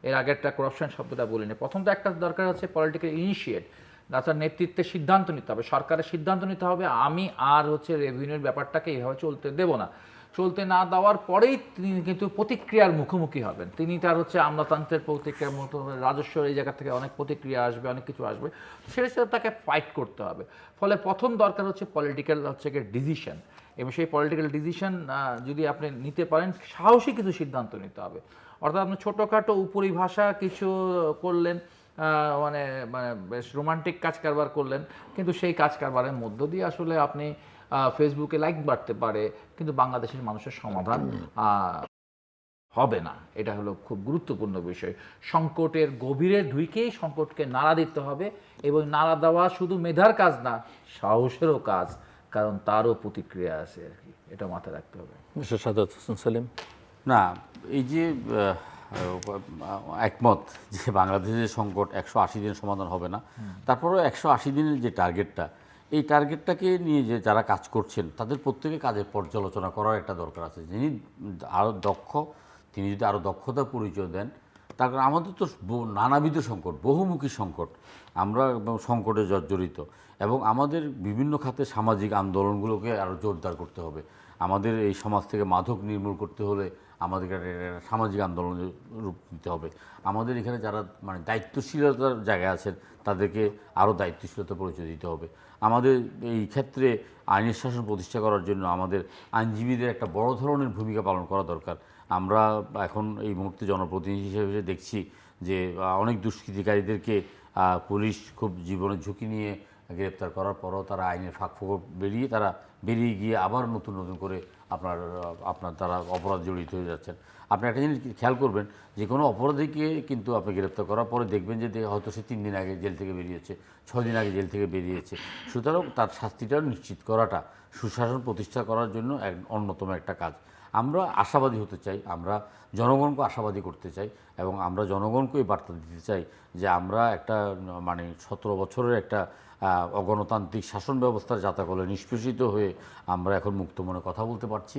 এর আগে একটা করাপশন শব্দটা বলিনি। প্রথম তো একটা দরকার হচ্ছে পলিটিক্যাল ইনিশিয়েট, তাছাড়া নেতৃত্বের সিদ্ধান্ত নিতে হবে, সরকারের সিদ্ধান্ত নিতে হবে আমি আর হচ্ছে রেভিনিউর ব্যাপারটাকে এইভাবে চলতে দেব না। চলতে না দেওয়ার পরেই তিনি কিন্তু প্রতিক্রিয়ার মুখোমুখি হবেন। তিনি তার হচ্ছে আমলাতন্ত্রের প্রতিক্রিয়ার মতো রাজস্ব এই জায়গা থেকে অনেক প্রতিক্রিয়া আসবে, অনেক কিছু আসবে, সেটা সাথে তাকে ফাইট করতে হবে। ফলে প্রথম দরকার হচ্ছে পলিটিক্যাল হচ্ছে ডিসিশন, এবং সেই পলিটিক্যাল ডিসিশন যদি আপনি নিতে পারেন, সাহসী কিছু সিদ্ধান্ত নিতে হবে। অর্থাৎ আপনি ছোটোখাটো উপরিভাষা কিছু করলেন, মানে মানে বেশ রোমান্টিক কাজ কারবার করলেন, কিন্তু সেই কাজ কারবারের মধ্য দিয়ে আসলে আপনি ফেসবুকে লাইক বাড়তে পারে, কিন্তু বাংলাদেশের মানুষের সমাধান হবে না। এটা হলো খুব গুরুত্বপূর্ণ বিষয়। সংকটের গভীরে ঢুকেই সংকটকে নাড়া দিতে হবে, এবং নাড়া দেওয়া শুধু মেধার কাজ না, সাহসেরও কাজ, কারণ তারও প্রতিক্রিয়া আছে আর কি, এটা মাথায় রাখতে হবে। মিস্টার সাদাত হোসেন সেলিম। না, এই যে একমত যে বাংলাদেশের সংকট 180 দিনের সমাধান হবে না, তারপরেও 180 দিনের যে টার্গেটটা, এই টার্গেটটাকে নিয়ে যে যারা কাজ করছেন তাদের প্রত্যেকে কাজের পর্যালোচনা করার একটা দরকার আছে। যিনি আরও দক্ষ, তিনি যদি আরও দক্ষতার পরিচয় দেন, তার কারণ আমাদের তো নানাবিধ সংকট, বহুমুখী সংকট, আমরা সংকটে জর্জরিত, এবং আমাদের বিভিন্ন খাতে সামাজিক আন্দোলনগুলোকে আরও জোরদার করতে হবে। আমাদের এই সমাজ থেকে মাদক নির্মূল করতে হলে আমাদেরকে একটা সামাজিক আন্দোলনের রূপ নিতে হবে। আমাদের এখানে যারা মানে দায়িত্বশীলতার জায়গায় আছেন তাদেরকে আরও দায়িত্বশীলতা পরিচয় দিতে হবে। আমাদের এই ক্ষেত্রে আইনের শাসন প্রতিষ্ঠা করার জন্য আমাদের আইনজীবীদের একটা বড় ধরনের ভূমিকা পালন করা দরকার। আমরা এখন এই মুহূর্তে জনপ্রতিনিধি হিসেবে দেখছি যে অনেক দুষ্কৃতিকারীদেরকে পুলিশ খুব জীবনের ঝুঁকি নিয়ে গ্রেপ্তার করার পরও তারা আইনের ফাঁকফোকর বেরিয়ে গিয়ে আবার নতুন নতুন করে আপনার তারা অপরাধ জড়িত হয়ে যাচ্ছেন। আপনি একটা জিনিস খেয়াল করবেন, যে কোনো অপরাধীকে কিন্তু আপনি গ্রেপ্তার করার পরে দেখবেন যে হয়তো সে 3 দিন আগে জেল থেকে বেরিয়েছে, 6 দিন আগে জেল থেকে বেরিয়েছে। সুতরাং তার শাস্তিটাও নিশ্চিত করাটা সুশাসন প্রতিষ্ঠা করার জন্য অন্যতম একটা কাজ। আমরা আশাবাদী হতে চাই, আমরা জনগণকে আশাবাদী করতে চাই এবং আমরা জনগণকে এই বার্তা দিতে চাই যে আমরা একটা মানে 17 বছরের একটা অগণতান্ত্রিক শাসন ব্যবস্থার জাতাকলে নিষ্পেষিত হয়ে আমরা এখন মুক্ত মনে কথা বলতে পারছি।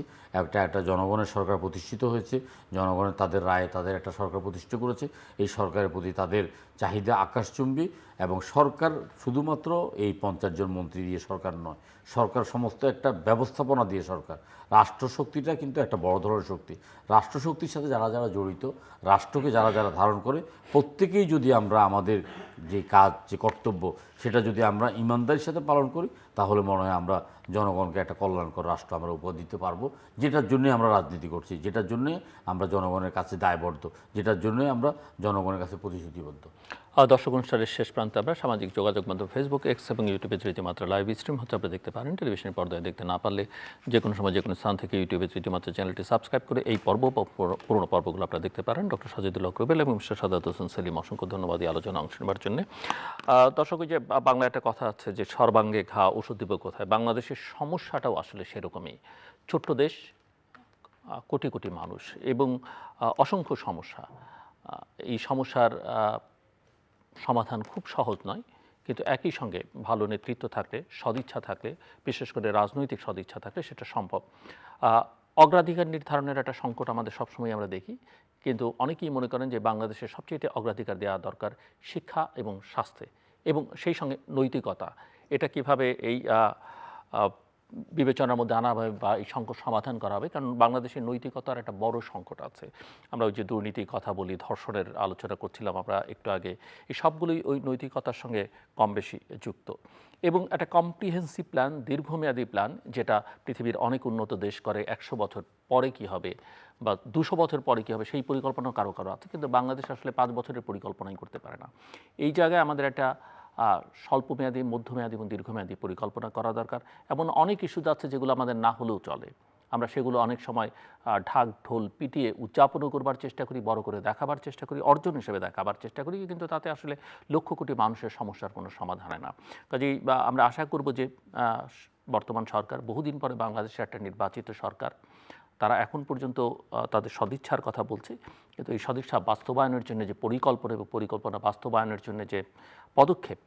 একটা জনগণের সরকার প্রতিষ্ঠিত হয়েছে, জনগণের তাদের রায়ে তাদের একটা সরকার প্রতিষ্ঠিত করেছে। এই সরকারের প্রতি তাদের চাহিদা আকাশচুম্বী এবং সরকার শুধুমাত্র এই 50 জন মন্ত্রী দিয়ে সরকার নয়, সরকার সমস্ত একটা ব্যবস্থাপনা দিয়ে সরকার। রাষ্ট্রশক্তিটা কিন্তু একটা বড় ধরনের শক্তি। রাষ্ট্রশক্তির সাথে যারা যারা জড়িত, রাষ্ট্রকে যারা যারা ধারণ করে, প্রত্যেকেই যদি আমরা আমাদের যে কাজ, যে কর্তব্য, সেটা যদি আমরা ইমানদারির সাথে পালন করি, তাহলে মনে হয় আমরা জনগণকে একটা কল্যাণকর রাষ্ট্র আমরা উপহার দিতে পারবো, যেটার জন্যে আমরা রাজনীতি করছি, যেটার জন্যে আমরা জনগণের কাছে দায়বদ্ধ, যেটার জন্যে আমরা জনগণের কাছে প্রতিশ্রুতিবদ্ধ। দর্শক অনুষ্ঠানের শেষ প্রান্তে আমরা সামাজিক যোগাযোগ মাধ্যম ফেসবুক, এক্স এবং ইউটিউবে রীতিমাত্র লাইভ স্ট্রিম হচ্ছে, আপনারা দেখতে পারেন। টেলিভিশনের পর্দায় দেখতে না পারলে যে কোনো সময় যে কোনো স্থান থেকে ইউটিউবে রীতিমাত্র চ্যানেলটি সাবস্ক্রাইব করে এই পর্ব বা পুরোনো পর্বগুলো আপনারা দেখতে পারেন। ডক্টর সাজিদুল হক রুবেল এবং মিস্টার সাদাত হোসেন সেলিম, অসংখ্য ধন্যবাদ এই আলোচনা অংশ নেবার জন্য। দর্শক, যে বাংলা একটা কথা আছে যে সর্বাঙ্গে ঘা ওষুধ দিব কোথায়। বাংলাদেশের সমস্যাটাও আসলে সেরকমই। ছোট্ট দেশ, কোটি কোটি মানুষ এবং অসংখ্য সমস্যা। এই সমস্যার সমাধান খুব সহজ নয়, কিন্তু একই সঙ্গে ভালো নেতৃত্ব থাকলে, সদিচ্ছা থাকলে, বিশেষ করে রাজনৈতিক সদিচ্ছা থাকলে সেটা সম্ভব। অগ্রাধিকার নির্ধারণের একটা সংকট আমাদের সবসময় আমরা দেখি, কিন্তু অনেকেই মনে করেন যে বাংলাদেশের সবচেয়ে অগ্রাধিকার দেওয়া দরকার শিক্ষা এবং স্বাস্থ্যে এবং সেই সঙ্গে নৈতিকতা। এটা কিভাবে এই বিবেচনার মধ্যে আনা হবে বা এই সংকট সমাধান করা হবে, কারণ বাংলাদেশের নৈতিকতার একটা বড় সংকট আছে। আমরা ওই যে দুর্নীতির কথা বলি, ধর্ষণের আলোচনা করছিলাম আমরা একটু আগে, এই সবগুলোই ওই নৈতিকতার সঙ্গে কম বেশি যুক্ত। এবং একটা কম্প্রিহেন্সিভ প্ল্যান, দীর্ঘমেয়াদী প্ল্যান, যেটা পৃথিবীর অনেক উন্নত দেশ করে, 100 বছর পরে কি হবে বা 200 বছর পরে কী হবে সেই পরিকল্পনা কারো কারো আছে, কিন্তু বাংলাদেশ আসলে 5 বছরের পরিকল্পনাই করতে পারে না। এই জায়গায় আমাদের একটা স্বল্পমেয়াদী, মধ্যমেয়াদী এবং দীর্ঘমেয়াদী পরিকল্পনা করা দরকার। এমন অনেক ইস্যু আছে যেগুলো আমাদের না হলেও চলে, আমরা সেগুলো অনেক সময় ঢাক ঢোল পিটিয়ে উদযাপনও করবার চেষ্টা করি, বড় করে দেখাবার চেষ্টা করি, অর্জন হিসেবে দেখাবার চেষ্টা করি, কিন্তু তাতে আসলে লক্ষ কোটি মানুষের সমস্যার কোনো সমাধান হয় না। কাজেই আমরা আশা করব যে বর্তমান সরকার, বহুদিন পরে বাংলাদেশের একটা নির্বাচিত সরকার, তারা এখন পর্যন্ত তাদের সদিচ্ছার কথা বলছে, কিন্তু এই সদিচ্ছা বাস্তবায়নের জন্য যে পরিকল্পনা এবং পরিকল্পনা বাস্তবায়নের জন্য যে পদক্ষেপ,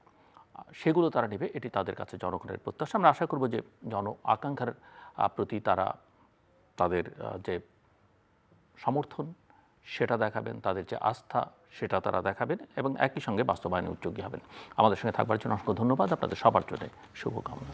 সেগুলো তারা নেবে, এটি তাদের কাছে জনগণের প্রত্যাশা। আমরা আশা করব যে জন আকাঙ্ক্ষার প্রতি তারা তাদের যে সমর্থন সেটা দেখাবেন, তাদের যে আস্থা সেটা তারা দেখাবেন এবং একই সঙ্গে বাস্তবায়নে উদ্যোগী হবেন। আমাদের সঙ্গে থাকবার জন্য অসংখ্য ধন্যবাদ। আপনাদের সবার জন্য শুভকামনা।